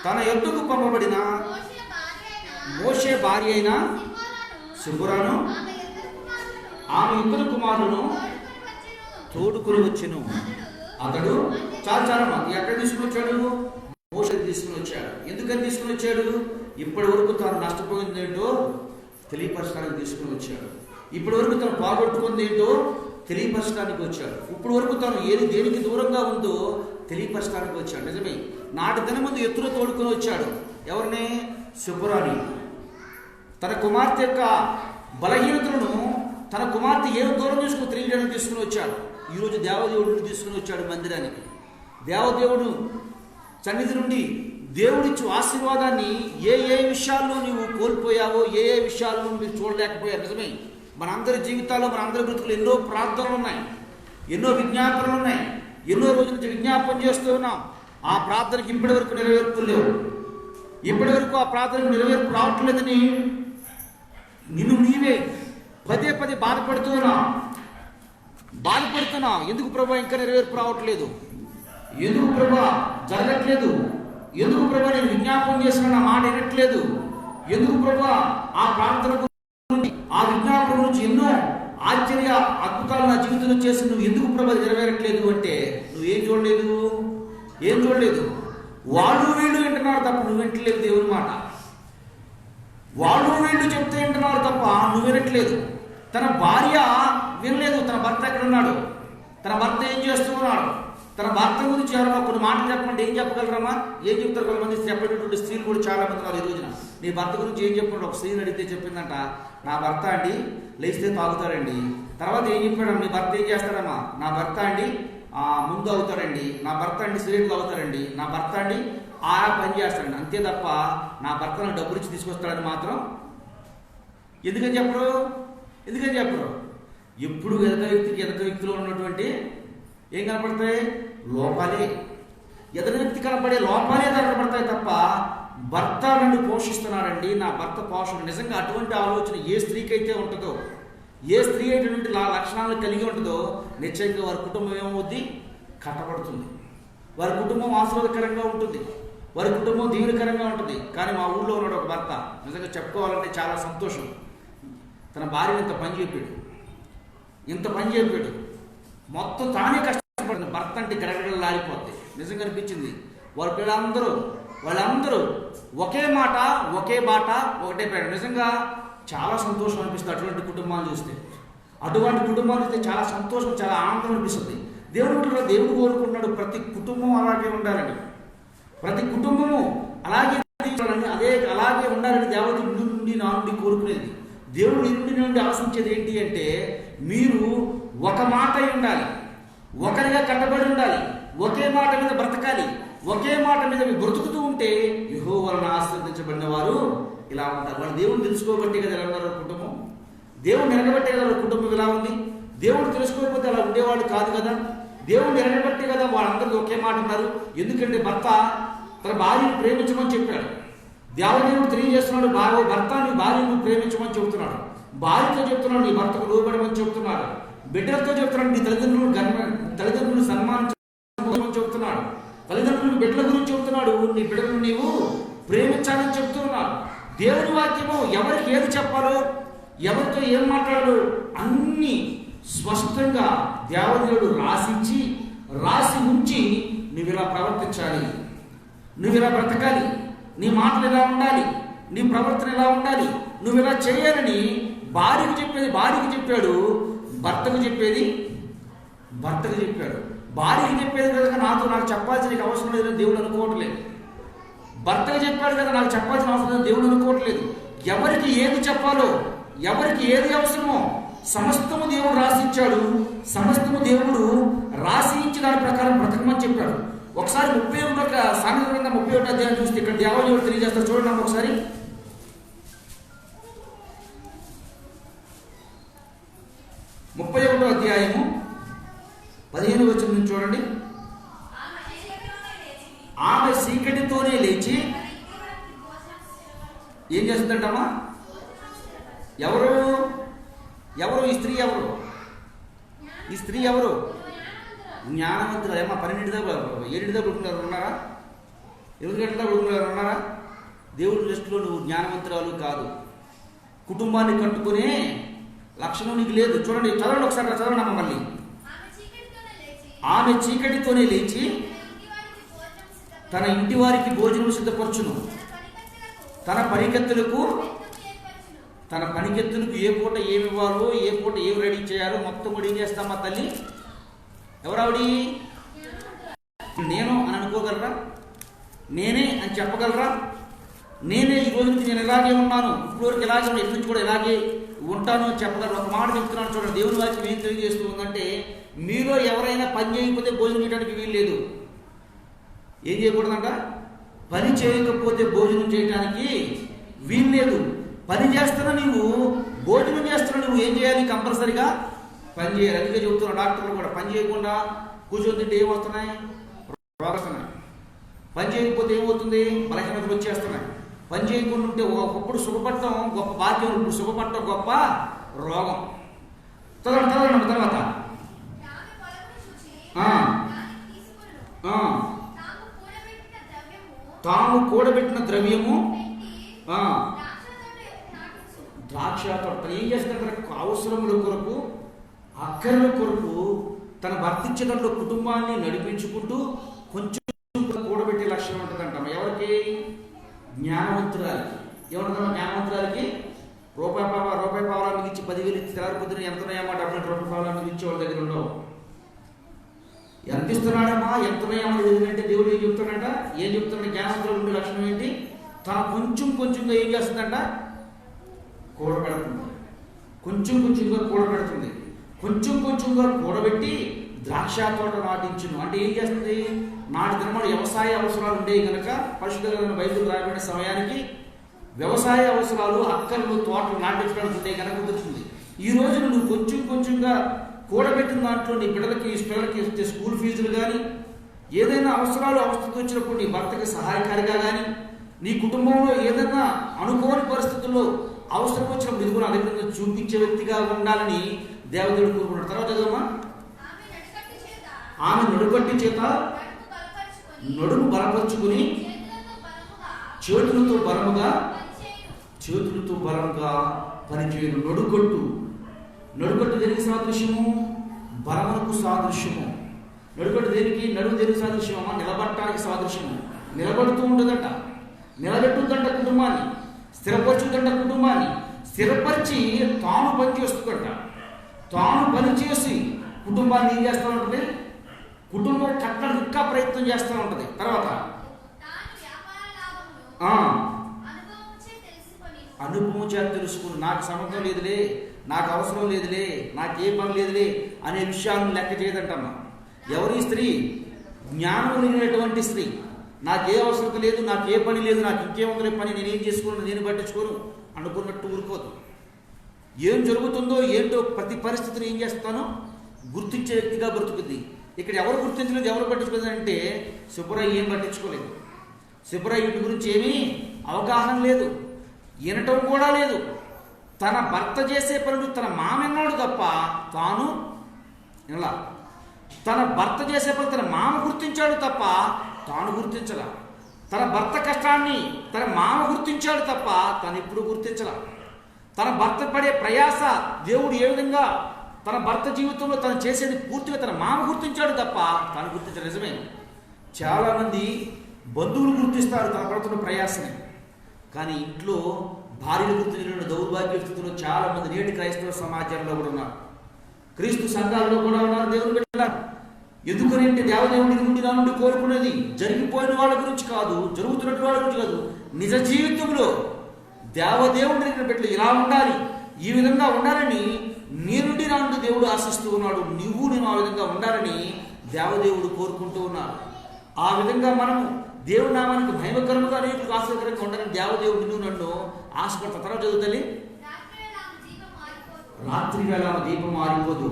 తన యొద్దకు పంపబడిన మోషే భార్య అయిన సిప్పోరాను ఆమె ఇద్దరు కుమారులను తోడుకుని వచ్చెను. అతడు చాలా ఎక్కడ తీసుకుని వచ్చాడు? మోషే తీసుకుని వచ్చాడు. ఎందుకని తీసుకుని వచ్చాడు? ఇప్పటి వరకు తాను నష్టపోయింది ఏంటో తెలియపరచడానికి తీసుకుని వచ్చాడు. ఇప్పటి వరకు తను పోగొట్టుకుంది ఏంటో తెలియపరచడానికి వచ్చాడు. ఇప్పటి వరకు తను దేనికి దూరంగా ఉందో తెలియపరచడానికి వచ్చాడు. నిజమే, నాటి దిన ముందు ఎత్తులో తోడుకొని వచ్చాడు. ఎవరిని? సిప్పోరాని. తన కుమార్తె యొక్క బలహీనతలను, తన కుమార్తె ఏం దూరం తీసుకుని తెలియడానికి తీసుకుని వచ్చాడు. ఈరోజు దేవదేవుడిని తీసుకుని వచ్చాడు మందిరానికి. దేవదేవుడు సన్నిధి నుండి దేవుడిచ్చు ఆశీర్వాదాన్ని ఏ విషయాల్లో నీవు కోల్పోయావో, ఏ విషయాల్లో మీరు చూడలేకపోయారు. నిజమే, మనందరి జీవితాల్లో, మనందరి బ్రతుకులు ఎన్నో ప్రార్థనలు ఉన్నాయి, ఎన్నో విజ్ఞాపనలు ఉన్నాయి, ఎన్నో రోజుల నుంచి విజ్ఞాపన చేస్తూ ఉన్నాం. ఆ ప్రార్థనకి ఇప్పటి వరకు నెరవేర్పులు లేవు. ఇప్పటి వరకు ఆ ప్రార్థనకు నెరవేర్పు రావట్లేదని నిన్ను నీవే పదే బాధపడుతున్నావు. ఎందుకు ప్రభా ఇంకా నెరవేర్పు రావట్లేదు? ఎందుకు ప్రభా జరగట్లేదు? ఎందుకు ప్రభా నేను విజ్ఞాపన చేసిన నా మాట వినట్లేదు? ఎందుకు ప్రభా ఆ ప్రార్థనకు, ఆ విజ్ఞాపన నుంచి ఎన్నో ఆశ్చర్య అద్భుతాలు నా జీవితంలో చేసి నువ్వు ఎందుకు ప్రభా నెరవేరట్లేదు అంటే, నువ్వేం చూడలేదు. వాళ్ళు వీళ్ళు వింటున్నారు తప్ప నువ్వు వింటలేదు దేవుని మాట. వాళ్ళు వీళ్ళు చెప్తే వింటున్నారు తప్ప నువ్వు వినట్లేదు. తన భార్య వినలేదు. తన భర్త ఎక్కడున్నాడు? తన భర్త ఏం చేస్తూ ఉన్నాడు? తన భర్త గురించి ఎవరైనా కొన్ని మాటలు చెప్పమంటే ఏం చెప్పగలరమ్మా? ఏం చెప్తారు? కొంతమంది చెప్పేటటువంటి స్త్రీలు కూడా చాలా మంది ఉన్నారు ఈ రోజున. నీ భర్త గురించి ఏం చెప్పండి? ఒక స్త్రీని అడిగితే చెప్పిందంట, నా భర్త అండి లేస్తే తాగుతాడండి. తర్వాత ఏం చెప్పాడు? నీ భర్త ఏం చేస్తాడమ్మా? నా భర్త అండి ముందు అవుతాడండి, నా భర్త అండి సిగరెట్లు అవుతాడండి, నా భర్త అండి ఆ పని చేస్తాడండి. అంతే తప్ప నా భర్తను డబ్బులు ఇచ్చి తీసుకొస్తాడని మాత్రం ఎందుకని చెప్పరు? ఎప్పుడు ఎదట వ్యక్తిలో ఉన్నటువంటి ఏం కనపడతాయి? లోపాలే. ఎదట వ్యక్తి కనపడే లోపాలే కనపడతాయి తప్ప భర్త నన్ను పోషిస్తున్నాడండి, నా భర్త పోషణ. నిజంగా అటువంటి ఆలోచన ఏ స్త్రీకి అయితే ఉంటుందో, ఏ స్త్రీ అయినటువంటి లక్షణాలను కలిగి ఉంటుందో, నిశ్చయంగా వారి కుటుంబం ఏమవుద్ది? కట్టబడుతుంది. వారి కుటుంబం ఆశీర్వాదకరంగా ఉంటుంది, వారి కుటుంబం దీవెనకరంగా ఉంటుంది. కానీ మా ఊళ్ళో ఉన్నాడు ఒక భర్త, నిజంగా చెప్పుకోవాలంటే చాలా సంతోషం. తన భార్యను ఇంత పని చెప్పాడు, మొత్తం తానే కష్టపడింది. భర్త అంటే గడగడలు లాడిపోద్ది. నిజంగా అనిపించింది. వారి పిల్లలందరూ వాళ్ళందరూ ఒకే మాట, ఒకే బాట, ఒకటే ప్రయాణం. నిజంగా చాలా సంతోషం అనిపిస్తుంది అటువంటి కుటుంబాలు చూస్తే. అటువంటి కుటుంబాలు చూస్తే చాలా సంతోషం, చాలా ఆనందం అనిపిస్తుంది. దేవుడు కోరుకుంటున్నాడు ప్రతి కుటుంబం అలాగే ఉండాలని, ప్రతి కుటుంబము అలాగే అలాగే ఉండాలని దేవుడు నుండి నా నుండి కోరుకునేది. దేవుడు నుండి ఆశించేది ఏంటి అంటే మీరు ఒక మాట ఉండాలి, ఒకరిగా కట్టబడి ఉండాలి, ఒకే మాట మీద బ్రతకాలి. ఒకే మాట మీద మీరు బ్రతుకుతూ ఉంటే యెహోవా వలన ఆశీర్వదించబడిన వారు ఇలా ఉంటారు. వాళ్ళు దేవుడు తెలుసుకోబట్టే కదా ఇలా ఉన్నారు కుటుంబం. దేవుడు నిలబట్టే కదా కుటుంబం ఇలా ఉంది. దేవుడు తెలుసుకోకపోతే అలా ఉండేవాళ్ళు కాదు కదా. దేవుడు నిలబట్టే కదా వాళ్ళందరికీ ఒకే మాట ఉన్నారు. ఎందుకంటే భర్త తన భార్యను ప్రేమించమని చెప్పాడు. దేవుడు తెలియజేస్తున్నాడు, భర్త నీ భార్యను ప్రేమించమని చెబుతున్నాడు. భార్యతో చెప్తున్నాడు నీ భర్తకు లోబడమని చెబుతున్నాడు. బిడ్డలతో చెప్తున్నాడు నీ తల్లిదండ్రులు సన్మానించమని చెబుతున్నాడు. తల్లిదండ్రులు బిడ్డల గురించి చెబుతున్నాడు, నీ బిడ్డలను నీవు ప్రేమించాలని చెబుతున్నాడు. దేవుని వాక్యము ఎవరికి ఏది చెప్పాలో, ఎవరితో ఏం మాట్లాడాలో అన్ని స్పష్టంగా దేవదేవుడు రాసి ఉంచి నువ్వు ఇలా ప్రవర్తించాలి, నువ్వు ఇలా బ్రతకాలి, నీ మాటలు ఇలా ఉండాలి, నీ ప్రవర్తన ఇలా ఉండాలి, నువ్వు ఇలా చేయాలని భార్యకు చెప్పాడు, భర్తకు చెప్పాడు. భార్యకి చెప్పేది కదా నాకు చెప్పాల్సిన అవసరం లేదని దేవుడు అనుకోవట్లేదు. భర్తకు చెప్పాడు కదా నాకు చెప్పాల్సిన అవసరం లేదని దేవుడు అనుకోవట్లేదు. ఎవరికి ఏది చెప్పాలో, ఎవరికి ఏది అవసరమో సమస్తము దేవుడు రాసిచ్చాడు. సమస్తము దేవుడు రాసి దాని ప్రకారం బ్రతకమని చెప్పాడు. ఒకసారి 31 సామెతల గ్రంథం 31 అధ్యాయం చూస్తే ఇక్కడ దేవదేవుడు తెలియజేస్తారు. చూడండి ఒకసారి 31 అధ్యాయము 15 వచనం నుంచి చూడండి. ఆమె చీకటితోనే లేచి ఏం చేస్తుందంటమ్మా? ఎవరు ఈ స్త్రీ? ఎవరు? జ్ఞానవంతులు. ఏమా 12 దాకా 7 దాకా ఉన్నారా? 8 గంటల దాకా ఉన్నారా? దేవుడి దృష్టిలో నువ్వు జ్ఞానవంతురాలు కాదు. కుటుంబాన్ని కట్టుకునే లక్షణం నీకు లేదు. చూడండి, చదవండి ఒకసారి, చదవండి అమ్మ మళ్ళీ. ఆమె చీకటితోనే లేచి తన ఇంటి వారికి భోజనం సిద్ధపరచును, తన పనికెత్తులకు ఏ పూట ఏమి ఇవ్వాలో, ఏ పూట ఏమి రెడీ చేయాలో మొత్తం కూడా ఏం చేస్తామా తల్లి? ఎవరావిడి? నేను అని అనుకోగలరా? నేనే అని చెప్పగలరా? నేనే ఈ రోజు నుంచి నేను ఇలాగే ఉన్నాను, ఇప్పటివరకు ఇలాగే ఉన్నా, ఎప్పటి నుంచి కూడా ఇలాగే ఉంటాను అని చెప్పగలరు. ఒక మాట చెప్తున్నాను చూడండి. దేవుని వాక్యం ఏం తెలియజేస్తూ ఉందంటే మీలో ఎవరైనా పని చేయకపోతే భోజనం చేయడానికి వీలు లేదు. ఏం చేయకూడదంట? పని చేయకపోతే భోజనం చేయడానికి వీలు లేదు. పని చేస్తున్నా నీవు, భోజనం చేస్తున్నా నువ్వు ఏం చేయాలి? కంపల్సరిగా పని చేయాలి. అందుకే చెబుతున్నా డాక్టర్లు కూడా పని చేయకుండా కూర్చొని తింటే ఏమవుతున్నాయి? రోగస్తున్నాయి. పని చేయకపోతే ఏమవుతుంది? బలహీనతలు వచ్చేస్తున్నాయి. పని చేయకుండా ఉంటే ఒకప్పుడు సుఖపడటం గొప్ప భాగ్యం, ఇప్పుడు సుఖపడటం గొప్ప రోగం. తర్వాత తాము కూడబెట్టిన ద్రవ్యము ద్రాక్ష తోట ఏం చేస్తున్న అవసరముల కొరకు, అక్కర్ల కొరకు తన భర్తించడంలో కుటుంబాన్ని నడిపించుకుంటూ కొంచెం కూడబెట్టే లక్ష్యం ఉంటుందంట. ఎవరికి? జ్ఞానవంతురాలకి. ఏమంటారు? జ్ఞానవంతురాలకి రూపాయి పావలా మీకు ఇచ్చి 10,000 ఇచ్చి తెల్లారి పొద్దున ఎంత ఉన్నాయమ్మా? రూపాయి పావలా మీకు ఇచ్చే వాళ్ళ దగ్గర ఉండవు. ఎంత ఇస్తున్నాడమ్మా? ఎంత ఉన్నాయమ్మా అంటే దేవుడు ఏం చెప్తాడంట? ఏం చెప్తున్నాడు? జ్ఞానవంతురాలు ఉండే లక్షణం ఏంటి? తన కొంచెంగా ఏం చేస్తుందంట? కూడబెడుతుంది. కొంచెంగా కూడబెడుతుంది. కొంచెంగా కూడబెట్టి ద్రాక్ష తోట నాటించును. అంటే ఏం చేస్తుంది? నాటి దినములు వ్యవసాయ అవసరాలు ఉండేవి కనుక పరిశుద్ధ బైబిల్ రాయబడిన సమయానికి వ్యవసాయ అవసరాలు, అక్కర్లు, తోటలు నాటించడానికి ఉండేవి కనుక కుదురుతుంది. ఈ రోజు నువ్వు కొంచెంగా కూడబెట్టిన దాంట్లో నీ పిల్లలకి ఇచ్చే స్కూల్ ఫీజులు కానీ, ఏదైనా అవసరాలు అవసరం వచ్చినప్పుడు నీ భర్తకి సహాయకారిగా కానీ, నీ కుటుంబంలో ఏదైనా అనుకోని పరిస్థితుల్లో అవసరం వచ్చినప్పుడు ఇది కూడా అధికంగా చూపించే వ్యక్తిగా ఉండాలని దేవదేవుడు కోరుకున్నాడు. తర్వాత చదవమ్మా. ఆమె నడుకట్టి చేత నడుము బలపరుచుకుని చేతులతో బలముగా పనిచేయను. నడుకట్టు దేనికి సాదృశ్యము? బలమునకు సాదృశ్యము. నడుకట్టు దేనికి? నడుము దేనికి సాదృశ్యమమ్మా? నిలబడటానికి సాదృశ్యము. నిలబడుతూ ఉంటుందంట, నిలబెట్టుతుందంట కుటుంబాన్ని, స్థిరపరచుతుందంట కుటుంబాన్ని, స్థిరపరిచి తాను పనిచేస్తుందంట. తాను పనిచేసి కుటుంబాన్ని ఏం చేస్తూ ఉంటుంది? కుటుంబం కట్టడానికి ఇంకా ప్రయత్నం చేస్తూ ఉంటుంది. తర్వాత అనుభవం చేత తెలుసుకుని, నాకు సంబంధం లేదులే, నాకు అవసరం లేదులే, నాకు ఏ పని లేదులే అనే విషయాన్ని లెక్క చేయదంటమ్మా. ఎవరి స్త్రీ? జ్ఞానం కలిగినటువంటి స్త్రీ. నాకే అవసరం లేదు, నాకు ఏ పని లేదు, నాకు ఇంకేముందలే పని, నేనేం చేసుకోను, నేను పట్టించుకోను అనుకున్నట్టు ఊరుకోదు. ఏం జరుగుతుందో ఏంటో ప్రతి పరిస్థితిని ఏం చేస్తానో గుర్తించే వ్యక్తిగా బ్రతుకుద్ది. ఇక్కడ ఎవరు గుర్తించలేదు, ఎవరు పట్టించుకోలేదు అంటే సుబ్బరాయి ఏం పట్టించుకోలేదు. సుబ్బరాయి వీటి గురించి ఏమీ అవగాహన లేదు, వినటం కూడా లేదు. తన భర్త చేసే పనులు తన మామన్నాడు తప్ప తాను ఇలా, తన భర్త చేసే పనులు తన మామ గుర్తించాడు తప్ప తాను గుర్తించలా. తన భర్త కష్టాన్ని తన మామ గుర్తించాడు తప్ప తను ఎప్పుడు గుర్తించలా. తన భర్త పడే ప్రయాస దేవుడు ఏ విధంగా తన భర్త జీవితంలో తను చేసేది పూర్తిగా తన మామ గుర్తించాడు తప్ప తాను గుర్తించాడు. నిజమే, చాలామంది బంధువులు గుర్తిస్తారు తన పడుతున్న ప్రయాసని, కానీ ఇంట్లో భార్యలు గుర్తించిన దౌర్భాగ్య స్థితిలో చాలా మంది నేటి క్రైస్తవ సమాజంలో కూడా ఉన్నారు, క్రీస్తు సంఘాల్లో కూడా ఉన్నారు. దేవుడు పెట్టారు. ఎందుకనంటే దేవదేవుడి నుండి నా నుండి కోరుకునేది జరిగిపోయిన వాళ్ళ గురించి కాదు, జరుగుతున్నట్టు వాళ్ళ గురించి కాదు, నిజ జీవితంలో దేవదేవుడిని పెట్టి ఇలా ఉండాలి, ఈ విధంగా ఉండాలని నీ నుండి నా నుండి దేవుడు ఆశిస్తూ ఉన్నాడు. నువ్వు నేను ఆ విధంగా ఉండాలని దేవదేవుడు కోరుకుంటూ ఉన్నాడు. ఆ విధంగా మనము దేవుడి నామానికి మహిమకరముగా అనేకులకు ఆశ్చర్యకరంగా ఉండాలని దేవదేవుడు నువ్వు నన్ను ఆశపడతా. తర్వాత చదువుతల్లి, రాత్రి వేళ దీపం ఆరిపోదు,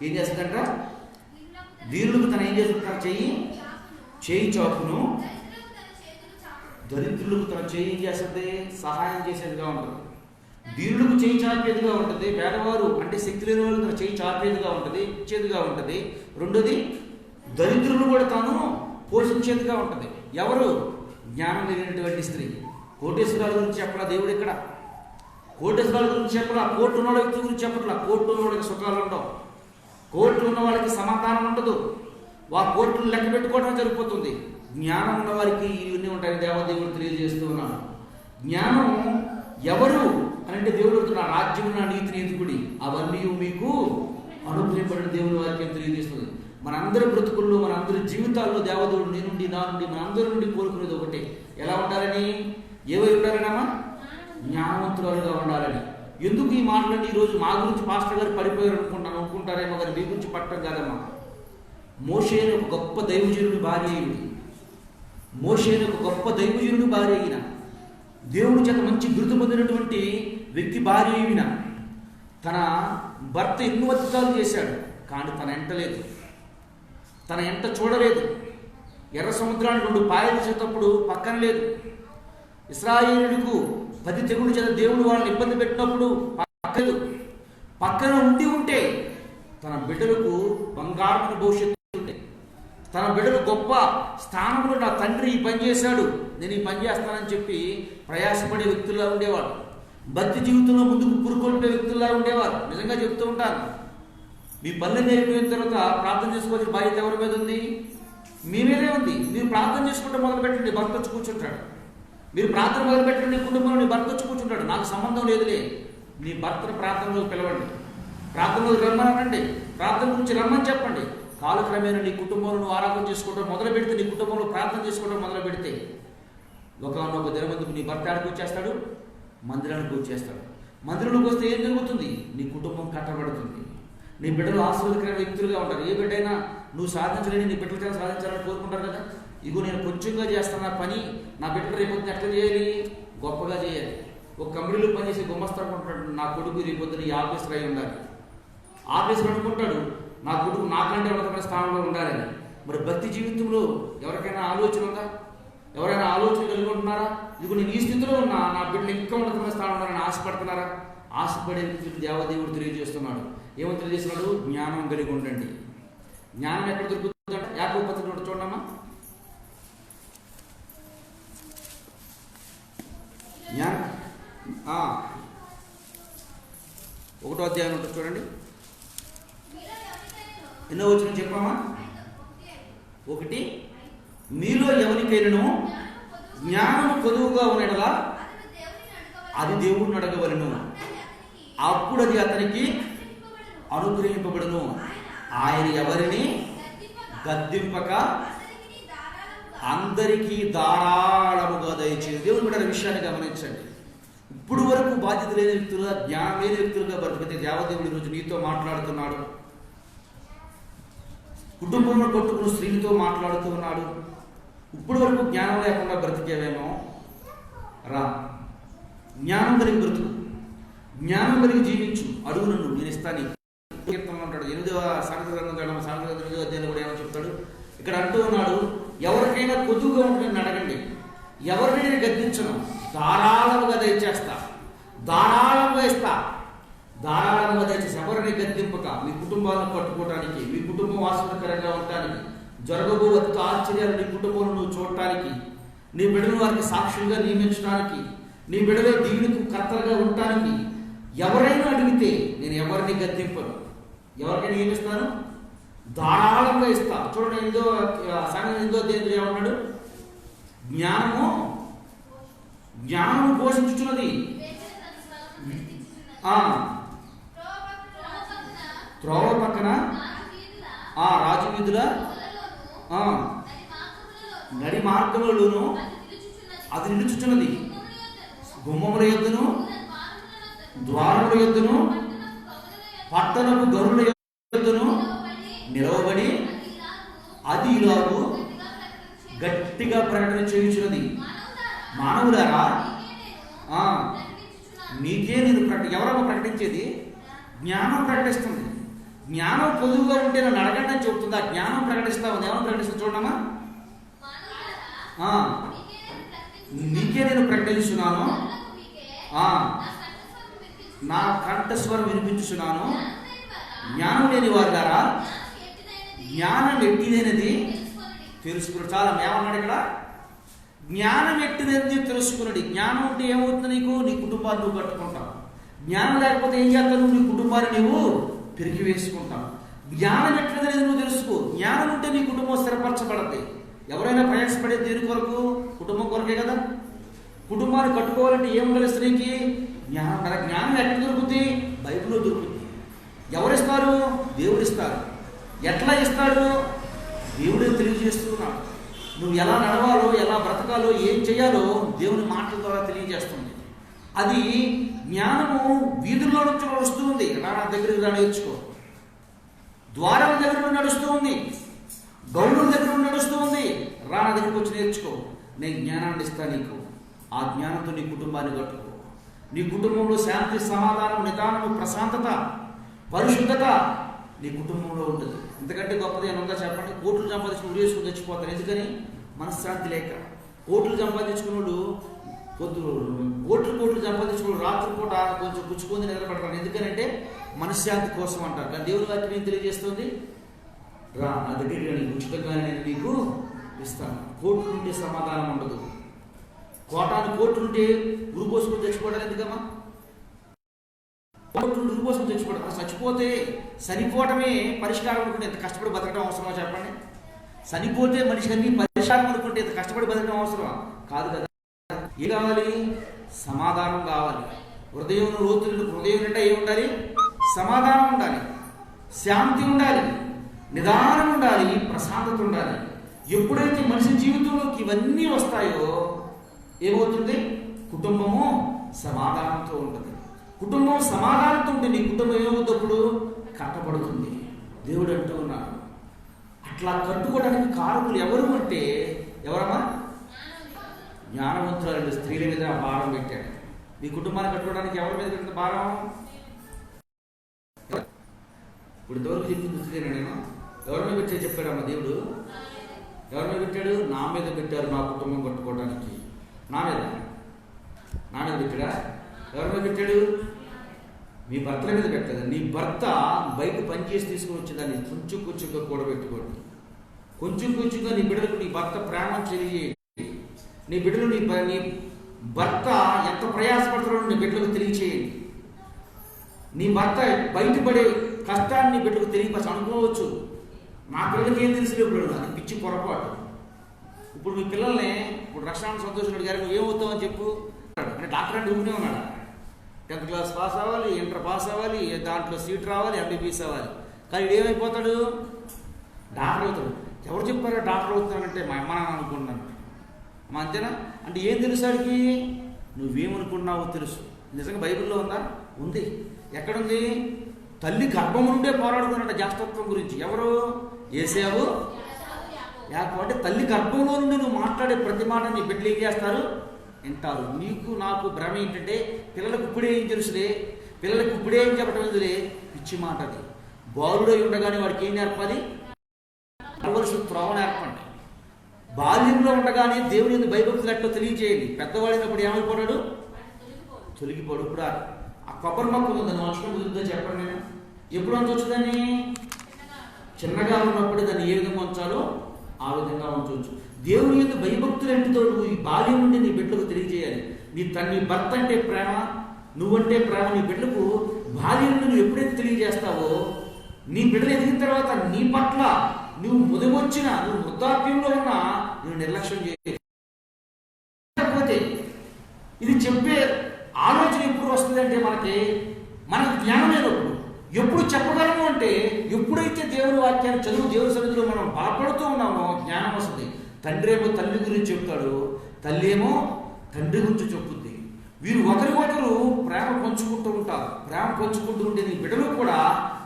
ఏం చేస్తుందంట? దీనులకు తన ఏం చేస్తుంటారు? చేయి చాపును, దరిద్రులకు తన చేయి ఏం చేస్తుంది? సహాయం చేసేదిగా ఉంటుంది. దీనులకు చేయి చాపేదిగా ఉంటుంది. పేదవారు అంటే శక్తి లేని వాళ్ళు తన చేయి చాపేదిగా ఉంటుంది, ఇచ్చేదిగా ఉంటుంది. రెండోది దరిద్రులు కూడా తాను పోషించేదిగా ఉంటుంది. ఎవరు? జ్ఞానం లేనటువంటి స్త్రీ. కోటేశ్వరాల గురించి చెప్పలా దేవుడు ఇక్కడ, కోటేశ్వరాల గురించి చెప్పలా, కోర్టు ఉన్న వ్యక్తి గురించి చెప్పట్లా. కోర్టు ఉన్న వాళ్ళకి సుఖాలు ఉండవు, కోర్టు ఉన్న వాళ్ళకి సమాధానం ఉండదు, కోర్టును లెక్క పెట్టుకోవడం జరిగిపోతుంది. జ్ఞానం ఉన్న వారికి ఇవన్నీ ఉంటాయి. దేవదేవుడు తెలియజేస్తూ ఉన్నాడు. జ్ఞానం ఎవరు అని అంటే దేవుడు నా రాజ్యం నా నీతిని ఎదుగుడి అవన్నీ మీకు అనుగ్రహింపడిన దేవుని వాక్యం తెలియజేస్తుంది. మనందరి బ్రతుకుల్లో మనందరి జీవితాల్లో దేవదేవుడు నీ నుండి నా నుండి మనందరి నుండి కోరుకునేది ఒకటే, ఎలా ఉండాలని? ఏవై ఉండాలనమ్మా? జ్ఞానవంతులుగా ఉండాలని. ఎందుకు ఈ మాటలన్నీ ఈరోజు మా గురించి పాస్టర్ గారు పడిపోయారు అనుకుంటారేమో, కానీ మీ గురించి పట్టడం కాదమ్మా. మోషే అనే ఒక గొప్ప దైవజనుడి భార్య అయింది. మోషే అనే ఒక గొప్ప దైవజనుడి భార్య అయిన, దేవుడి చేత మంచి గుర్తు పొందినటువంటి వ్యక్తి భార్య అయిన, తన భర్త ఎన్నో అద్భుతాలు చేశాడు, కానీ తన ఎంట లేదు, తన ఎంట చూడలేదు. ఎర్ర సముద్రానికి 2 పాయలు చేసేటప్పుడు పక్కన లేదు. ఇశ్రాయేలుకు 10 తెగులు చేత దేవుడు వాళ్ళని ఇబ్బంది పెట్టినప్పుడు పక్కన ఉంటే తన బిడ్డలకు బంగారు భవిష్యత్తు ఉంటే, తన బిడ్డలు గొప్ప స్థానంలో నా తండ్రి ఈ పని చేశాడు, నేను ఈ పని చేస్తానని చెప్పి ప్రయాసపడే వ్యక్తుల్లా ఉండేవాడు. భక్తి జీవితంలో ముందుకు పురుకొల్పే వ్యక్తుల్లా ఉండేవారు. నిజంగా చెప్తూ ఉంటాను, మీ పనులు నేర్పిన తర్వాత ప్రార్థన చేసుకోవాల్సిన బాధ్యత ఎవరి మీద ఉంది? మీ మీదే ఉంది. మీరు ప్రార్థన చేసుకుంటే మొదలు పెట్టండి, భర్త వచ్చి కూర్చుంటాడు. మీరు ప్రార్థన మొదలు పెట్టండి, కుటుంబంలో నీ భర్త వచ్చి కూర్చుంటాడు. నాకు సంబంధం లేదులే, నీ భర్తను ప్రార్థనలోకి పిలవండి, ప్రార్థనలోకి రమ్మనండి, ప్రార్థన గురించి రమ్మని చెప్పండి. కాలక్రమేణా నీ కుటుంబంలో నువ్వు ఆరాధన చేసుకోవడం మొదలు పెడితే, నీ కుటుంబంలో ప్రార్థన చేసుకోవడం మొదలు పెడితే, ఒకనొక దినమందుకు నీ భర్త ఆడికి వచ్చేస్తాడు, మందిరానికి వచ్చేస్తాడు. మందిరంలోకి వస్తే ఏం జరుగుతుంది? నీ కుటుంబం కట్టబడుతుంది, నీ బిడ్డలు ఆశీర్వాదకరమైన వ్యక్తులుగా ఉంటారు. ఏ బిడ్డైనా నువ్వు సాధించలేని నీ బిడ్డలు చేత సాధించాలని కోరుకుంటారు కదా. ఇగో నేను కొంచెంగా చేస్తున్న పని నా బిడ్డలు రేపొద్దున ఎట్లా చేయాలి? గొప్పగా చేయాలి. ఒక కంపెనీలో పనిచేసే గుమస్తా అనుకుంటాడు, నా కొడుకు రేపొద్దున ఈ ఆఫీసర్ అయి ఉండాలి. ఆఫీసర్ అనుకుంటాడు, నా కొడుకు నాకంటే ఉన్నతమైన స్థానంలో ఉండాలని. మరి భక్తి జీవితంలో ఎవరికైనా ఆలోచన ఉందా? ఎవరైనా ఆలోచన కలిగి ఉంటున్నారా? ఇదిగో నేను ఈ స్థితిలో ఉన్నా, నా బిడ్డలు ఇంకా ఉన్నతమైన స్థానంలో ఉండాలని ఆశపడుతున్నారా? ఆశపడే వ్యక్తులు దేవదేవుడు తెలియజేస్తున్నాడు. ఏమని తెలియజేస్తున్నాడు? జ్ఞానం కలిగి ఉండండి. జ్ఞానం ఎక్కడ దొరుకుతుందంటే యాకోబు పత్రిక చూడమ్మా, జ్ఞానం 1వ అధ్యాయం ఉంటుంది చూడండి. ఎన్నో వచనం చెప్పామా? 1 మీలో ఎవరికైనాను జ్ఞానము కొదువుగా ఉన్నలా అది దేవుడిని అడగవలెను, అప్పుడు అది అతనికి అనుగ్రహింపబడును. ఆయన ఎవరిని గద్దింపక అందరికీ ధారాళముగా దయచేది. దేవుని బిడ్డల విషయాన్ని గమనించండి. ఇప్పుడు వరకు బాధ్యత లేని వ్యక్తులుగా, జ్ఞానం లేని వ్యక్తులుగా బ్రతికితే దేవదేవుడు ఈరోజు నీతో మాట్లాడుతున్నాడు. కుటుంబంలో కొట్టుకున్న స్త్రీలతో మాట్లాడుతూ ఉన్నాడు. ఇప్పుడు వరకు జ్ఞానం లేకుండా బ్రతికేవేమో, రా జ్ఞానం కలిగి బ్రతుకు, జ్ఞానం కలిగి జీవించు, అడుగు నన్ను నేను ఇస్తాను. కీర్తనలో ఉంటాడు 8వ సామెతల అధ్యాయంలో కూడా ఏమో చెప్తాడు. ఇక్కడ అంటూ ఉన్నాడు, ఎవరికైనా కొద్దుగా ఉంటుందని అడగండి, ఎవరిని నేను గద్దించను, ధారాళముగా దయచేస్తా, ధారాళముగా ఇస్తా, ధారాళముగా దయచేసి ఎవరిని గద్దింపక మీ కుటుంబాలను కట్టుకోవడానికి, మీ కుటుంబం ఆశ్చర్యకరంగా ఉండటానికి, జరగబో అతి ఆశ్చర్యాలు నీ కుటుంబంలో నువ్వు చూడటానికి, నీ బిడ్డను వారికి సాక్షులుగా నియమించడానికి, నీ బిడ్డలో దీవునికి కర్తలుగా ఉండటానికి ఎవరైనా అడిగితే నేను ఎవరిని గద్దింపను, ఎవరికైనా ఏమిస్తాను, ధారాళంగా ఇస్తా. చూడండి 8వ అధ్యాయంలో ఏమన్నాడు? జ్ఞానము పోషించుచున్నది, త్రోవ పక్కన రాజవీధుల నడి మార్గములలోను అది నిలుచుచున్నది, గుమ్మముల యొద్దను ద్వారముల యొద్దను పట్టణపు గరుల యొద్దను నిలవబడి అది ఇలాగూ గట్టిగా ప్రకటన చేయుచున్నది, మానవులారా మీకే నేను ఎవరో ప్రకటించేది? జ్ఞానం ప్రకటిస్తుంది. జ్ఞానం పొదువుగా ఉంటే నన్ను అడగండి అని చెబుతుంది. ఆ జ్ఞానం ప్రకటిస్తా ఉంది. ఏమని ప్రకటిస్తుంది చూడమ్మా? నీకే నేను ప్రకటించున్నాను, నా కంఠస్వరం వినిపించున్నాను. జ్ఞానం లేని వారు ద్వారా జ్ఞానం ఎట్టిదైనది తెలుసుకున్నాడు. చాలా ఏమన్నాడు ఇక్కడ? జ్ఞానం ఎట్టిదైనది తెలుసుకున్నాడు. జ్ఞానం ఉంటే ఏమవుతుంది? నీ కుటుంబాన్ని నువ్వు కట్టుకుంటావు. జ్ఞానం లేకపోతే ఏం చేస్తావు? నీ కుటుంబాన్ని నువ్వు పెరిగి వేసుకుంటావు. జ్ఞానం ఎట్టిదనేది నువ్వు తెలుసుకో. జ్ఞానం ఉంటే నీ కుటుంబం స్థిరపరచబడద్ది. ఎవరైనా ప్రయాసపడేది దేని కొరకు? కుటుంబం కొరకే కదా. కుటుంబాన్ని కట్టుకోవాలంటే ఏముండాలి? స్త్రీకి జ్ఞానం కదా. జ్ఞానం ఎట్లా దొరుకుతుంది? బైబిల్లో దొరుకుతుంది. ఎవరిస్తారు? దేవుడు ఇస్తారు. ఎట్లా ఇస్తాడు? దేవుడే తెలియజేస్తున్నాడు. నువ్వు ఎలా నడవాలో, ఎలా బ్రతకాలో, ఏం చేయాలో దేవుని మాటల ద్వారా తెలియజేస్తుంది. అది జ్ఞానము వీధుల్లో నుంచి వస్తూ ఉంది. నా దగ్గరికి రా నేర్చుకో. ద్వారం దగ్గర నడుస్తూ ఉంది, గౌరవం దగ్గర నడుస్తూ ఉంది. రా నా దగ్గరికి వచ్చి నేర్చుకో, నేను జ్ఞానాన్ని ఇస్తాను నీకు. ఆ జ్ఞానంతో నీ కుటుంబాన్ని కట్టుకో. నీ కుటుంబంలో శాంతి, సమాధానం, నిదానము, ప్రశాంతత, పరిశుద్ధత నీ కుటుంబంలో ఉంటుంది. ఎందుకంటే గొప్పది ఏమన్నా చెప్పండి? కోట్లు సంపాదించుకుని ఉరేసుకుని చచ్చిపోతారు. ఎందుకని? మనశ్శాంతి లేక. కోట్లు సంపాదించుకున్నాడు కోట్లు సంపాదించుకున్నాడు రాత్రిపూట కొంచెం పుచ్చుకొని నిలబడతారు. ఎందుకనంటే మనశ్శాంతి కోసం అంటారు. కానీ దేవుని వాక్యం ఏం తెలియజేస్తుంది? రా నా దగ్గరికి నేను ఉచితంగానే నేను నీకు ఇస్తాను. కోట్లు ఉంటే సమాధానం ఉండదు. కోట్లు ఉంటే ఉరిపోసుకొని చచ్చిపోవడం ఎందుకమ్మా? కోట్లు ఉరిపోసుకొని చచ్చిపోవడం. చచ్చిపోతే చనిపోవటమే పరిష్కారం అనుకుంటే ఎంత కష్టపడి బతకడం అవసరమా చెప్పండి? చనిపోతే మనిషికి అన్ని పరిష్కారం అనుకుంటే ఎంత కష్టపడి బతకడం అవసరమా? కాదు కదా. ఏం కావాలి? సమాధానం కావాలి. హృదయం నిండా ఏమి ఉండాలి? సమాధానం ఉండాలి, శాంతి ఉండాలి, నిదానం ఉండాలి, ప్రశాంతత ఉండాలి. ఎప్పుడైతే మనిషి జీవితంలోకి ఇవన్నీ వస్తాయో ఏమవుతుంది? కుటుంబము సమాధానంతో ఉంటుంది. కుటుంబం సమాధానంతో ఉంటే నీ కుటుంబం ఏమవుతున్నప్పుడు కట్టబడుతుంది. దేవుడు అంటూ ఉన్నాడు. అట్లా కట్టుకోవడానికి కారకులు ఎవరు అంటే ఎవరమ్మా? జ్ఞానవంతురాలు స్త్రీల మీద భారం పెట్టాడు. నీ కుటుంబాన్ని కట్టుకోవడానికి ఎవరి మీద పెట్టిన భారం? ఇప్పుడు ఇంతవరకు చెప్పింది గుర్తులేనా? నేను ఎవరి మీద పెట్టే చెప్పాడమ్మా దేవుడు? ఎవరి మీద పెట్టాడు? నా మీద పెట్టారు. నా కుటుంబం కట్టుకోవడానికి నా మీద పెట్టాడా? ఎవరి మీద పెట్టాడు? మీ భర్తల మీద పెట్టలేదు. నీ భర్త బయట పనిచేసి తీసుకుని వచ్చేదాన్ని కొంచెంగా కూడబెట్టుకోండి. కొంచెంగా నీ బిడ్డలకు నీ భర్త ప్రేమ తెలియజేయండి. నీ బిడ్డలు నీ భర్త ఎంత ప్రయాసపడుతున్నాడో నీ బిడ్డలకు తెలియచేయండి. నీ భర్త బయటపడే కష్టాన్ని నీ బిడ్డలకు తెలియపరచు. అనుకోవచ్చు మా పిల్లలకి ఏం తెలుసు ఇప్పుడు అది పిచ్చి పొరపాటు. ఇప్పుడు మీ పిల్లల్ని ఇప్పుడు రక్షణ సంతోష్ గారు నువ్వు ఏమవుతావని చెప్పు అంటే డాక్టర్ అంటే ఊనే ఉన్నాడు. 10th క్లాస్ పాస్ అవ్వాలి, ఇంటర్ పాస్ అవ్వాలి, దాంట్లో సీట్ రావాలి, MBBS అవ్వాలి. కానీ ఇది ఏమైపోతాడు? డాక్టర్ అవుతాడు. ఎవరు చెప్పారో డాక్టర్ అవుతానంటే మా అమ్మ నాన్న అనుకుంటున్నాను. అమ్మ అంతేనా అంటే ఏం తెలుసు వాడికి? నువ్వేమనుకుంటున్నావో తెలుసు. నిజంగా బైబిల్లో ఉందా? ఉంది. ఎక్కడుంది? తల్లి గర్భం నుండే పోరాడుకున్నట్టు జాస్తత్వం గురించి. ఎవరు? యేసేవు యాకోబు. అంటే తల్లి గర్భంలో నుండి నువ్వు మాట్లాడే ప్రతి మాట నీ బిడ్డలు ఏం చేస్తారు? వింటారు. నీకు నాకు భ్రమ ఏంటంటే పిల్లలకు ఇప్పుడే ఏం తెలుసులే, పిల్లలకు ఇప్పుడే ఏం చెప్పడం ఎందులే, పిచ్చి మాట అది. బాలుడై ఉండగానే వాడికి ఏం నేర్పాలి? నడవలసిన త్రోవ నేర్పండి. బాల్యంలో ఉండగానే దేవుని ఎందుకు భయభక్తులు ఎట్టో తెలియజేయండి. పెద్దవాడినప్పుడు ఏమైపోతాడు? తొలగిపోడు. ఇప్పుడు ఆ కొబ్బరి మొక్క ఉందని వర్షం కుదురుతుందో చెప్పండి. నేను ఎప్పుడు ఉంచవచ్చు దాన్ని? చిన్నగా ఉన్నప్పుడు దాన్ని ఏ విధంగా ఉంచాలో ఆ విధంగా ఉంచవచ్చు. దేవుని యొక్క భయభక్తులు ఎంటితో నువ్వు ఈ బాల్యం నుండి నీ బిడ్డలకు తెలియజేయాలి. నీ భర్త అంటే ప్రేమ, నువ్వంటే ప్రేమ నీ బిడ్డలకు బాల్యం నుండి నువ్వు ఎప్పుడైతే తెలియజేస్తావో నీ బిడ్డలు ఎదిగిన తర్వాత నీ పట్ల నువ్వు ముదమొచ్చినా, నువ్వు వృద్ధాప్యంలో ఉన్నా నువ్వు నిర్లక్ష్యం చేయకపోతే ఇది చెప్పే ఆలోచన ఎప్పుడు వస్తుంది అంటే మనకు జ్ఞానం లేనప్పుడు. ఎప్పుడు చెప్పగలము అంటే ఎప్పుడైతే దేవుని వాక్యాన్ని చదువు దేవుని సన్నిధిలో మనం బాధపడుతూ ఉన్నామో జ్ఞానం వస్తుంది. తండ్రి ఏమో తల్లి గురించి చెప్తాడు, తల్లి ఏమో తండ్రి గురించి చెప్పుద్ది. వీరు ఒకరికొకరు ప్రేమ పంచుకుంటూ ఉంటారు. ప్రేమ పంచుకుంటూ ఉంటే నీ బిడ్డలు కూడా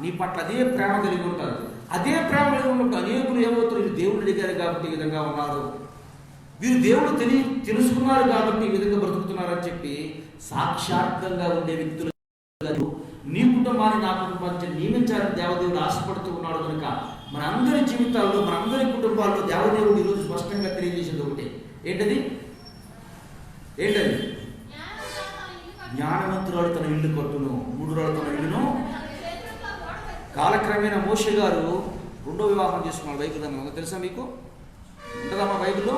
నీ పట్ల అదే ప్రేమ కలిగి ఉంటారు. అదే ప్రేమ కలిగి ఉంటారు. అనేకులు ఏమవుతారు? వీరు దేవుడు అడిగారు కాబట్టి ఈ విధంగా ఉన్నారు, వీరు దేవుడు తెలుసుకున్నారు కాబట్టి ఈ విధంగా బ్రతుకుతున్నారు అని చెప్పి సాక్షాత్కంగా ఉండే వ్యక్తులు నీ కుటుంబాన్ని నా కుటుంబాన్ని నియమించాలని దేవదేవుడు ఆశపడుతూ ఉన్నాడు. కనుక మన అందరి జీవితాల్లో, మన అందరి కుటుంబాల్లో దేవదేవుడు ఈరోజు స్పష్టంగా తెలియజేసింది ఒకటే. ఏంటది? జ్ఞానవంతురాలు తన ఇల్లు కట్టును, మూఢురాలు తన ఇల్లును. కాలక్రమేణా మోషే గారు 2వ వివాహం చేసుకున్నాడు. బైబిల్ అన్న తెలుసా మీకు? ఉంటుందమ్మా బైబిల్లో.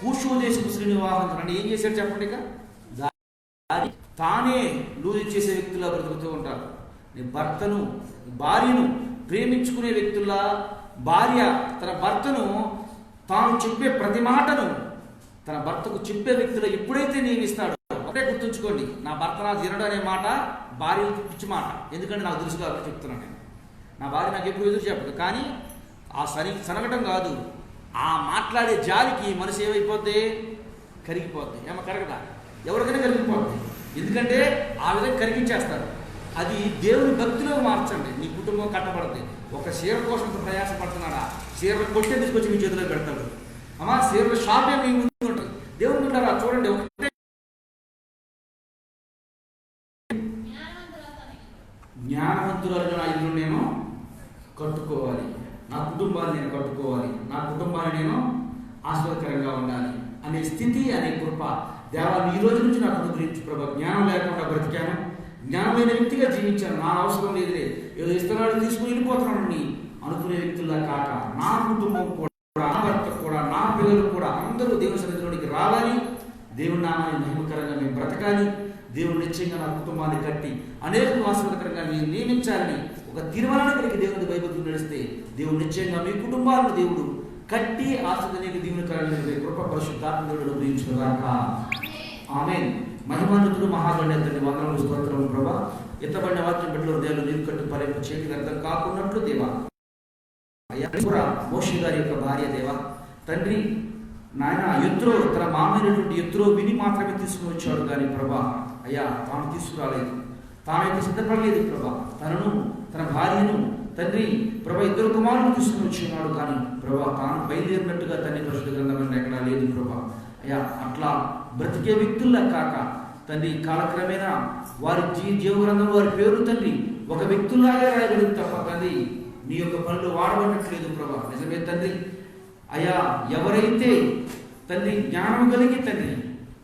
కూషు దేశపు స్త్రీని వివాహం అంటే ఏం చేశాడు చెప్పండి? ఇక తానే లూజు చేసే వ్యక్తులా బ్రతుకుతూ ఉంటారు. నీ భర్తను, భార్యను ప్రేమించుకునే వ్యక్తుల్లా, భార్య తన భర్తను తాను చెప్పే ప్రతి మాటను తన భర్తకు చెప్పే వ్యక్తులు ఎప్పుడైతే నియమిస్తాడో, ఒకటే గుర్తుంచుకోండి, నా భర్త నా తినడు అనే మాట భార్యకు పిచ్చి మాట. ఎందుకంటే నాకు తెలుసు కాబట్టి చెప్తున్నాను నేను. నా భార్య నాకు ఎప్పుడు ఎదురు చెప్పదు. కానీ ఆ సనగటం కాదు, ఆ మాట్లాడే జాలికి మనసు ఏమైపోద్ది? కరిగిపోద్ది. ఏమో కరగదా? ఎవరికైనా కరిగిపోద్ది. ఎందుకంటే ఆ విధంగా కరిగించేస్తారు. అది దేవుని భక్తిలో మార్చండి. నీ కుటుంబం కట్టబడుతుంది. ఒక చీర కోసం ప్రయాసపడుతున్నాడా? చీరలు కొట్టే తీసుకొచ్చి మీ చేతిలో పెడతాడు. అమ్మా చీరల షాపే మీ ముందు ఉంటుంది. దేవుని ఉంటారా? చూడండి, ఒకటే జ్ఞానవంతురాలు నా ఇల్లు నేను కట్టుకోవాలి, నా కుటుంబాన్ని నేను కట్టుకోవాలి, నా కుటుంబాన్ని నేను ఆశ్చర్యకరంగా ఉండాలి అనే స్థితి, అనే కృప దేవాన్ని ఈ రోజు నుంచి నాకు అనుగ్రహించు ప్రభా. జ్ఞానం లేకుండా బ్రతికాను, జ్ఞానమైన వ్యక్తిగా జీవించాను, నా అవసరం లేదులే, ఏదో ఇస్తున్నాడు తీసుకుని వెళ్ళిపోతున్నాను అని అనుకునే వ్యక్తుల్లా కాక నా కుటుంబం కూడా, నా భర్త కూడా, నా పిల్లలు కూడా అందరూ దేవుని సన్నిధిలోనికి రావాలి, దేవుని నామాన్ని మహిమకరంగా మేము బ్రతకాలి, దేవుడు నిశ్చయంగా నా కుటుంబాన్ని కట్టి అనేక ఆశీర్వాదకరంగా మీరు నియమించాలని ఒక తీర్మానాన్ని కలిగి దేవుని భయభక్తులు నడిస్తే దేవుడు నిశ్చయంగా మీ కుటుంబాలను దేవుడు కట్టి ఆశీర్వదనీయ దీవెనకరంగా కృప పరిశుద్ధాత్మ దేవుడు ఉపయోగించుగాక. ఆమేన్. మహిమాన్వితుడు మహాగణ్యుడు వందనములు స్తోత్రములు ప్రభా. ఎత్తబడిన వాక్యం బిడ్డలో దేవుడు నీరు కట్టు పరేపు చేతికి అర్థం కాకున్నట్లు దేవా అయ్యా మోషే గారి యొక్క భార్య దేవా తండ్రి నాయన ఎత్రో తన మామైనటువంటి ఎత్రో విని మాత్రమే తీసుకుని వచ్చాడు కానీ ప్రభా అయ్యా తాను తీసుకురాలేదు, తానైతే సిద్ధపడలేదు ప్రభా. తనను తన భార్యను తండ్రి ప్రభా 2 కుమారులను తీసుకుని వచ్చినాడు కానీ ప్రభా తాను బయలుదేరినట్టుగా తండ్రి పరిశుద్ధ గ్రంథంలో ఎక్కడా లేదు ప్రభా. అయ్యా అట్లా బ్రతికే వ్యక్తుల్లా కాక తండ్రి కాలక్రమేణా వారి జీవ గ్రంథంలో వారి పేరు తండ్రి ఒక వ్యక్తుల్లాగే రాయబడింది తప్ప తండ్రి నీ యొక్క పనులు వాడబడట్లేదు ప్రభా. నిజమే తండ్రి. అయ్యా ఎవరైతే తండ్రి జ్ఞానం కలిగి తండ్రి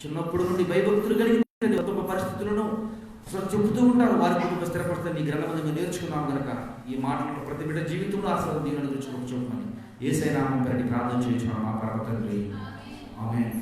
చిన్నప్పుడు నుండి భయభక్తులు కలిగి తండ్రి కుటుంబ పరిస్థితులను చెబుతూ ఉంటారు, వారి కుటుంబ స్థిరపడుతుంది నీ గ్రంథం నేర్చుకున్నాం కనుక ఈ మాటలను ప్రతి బిడ్డ జీవితంలో ఆశీర్వాదం దీవెన గురించి చూపమని యేసయ్య నామమున ప్రార్థన చేయించున్నాం మా పరమ తండ్రి. ఆమేన్.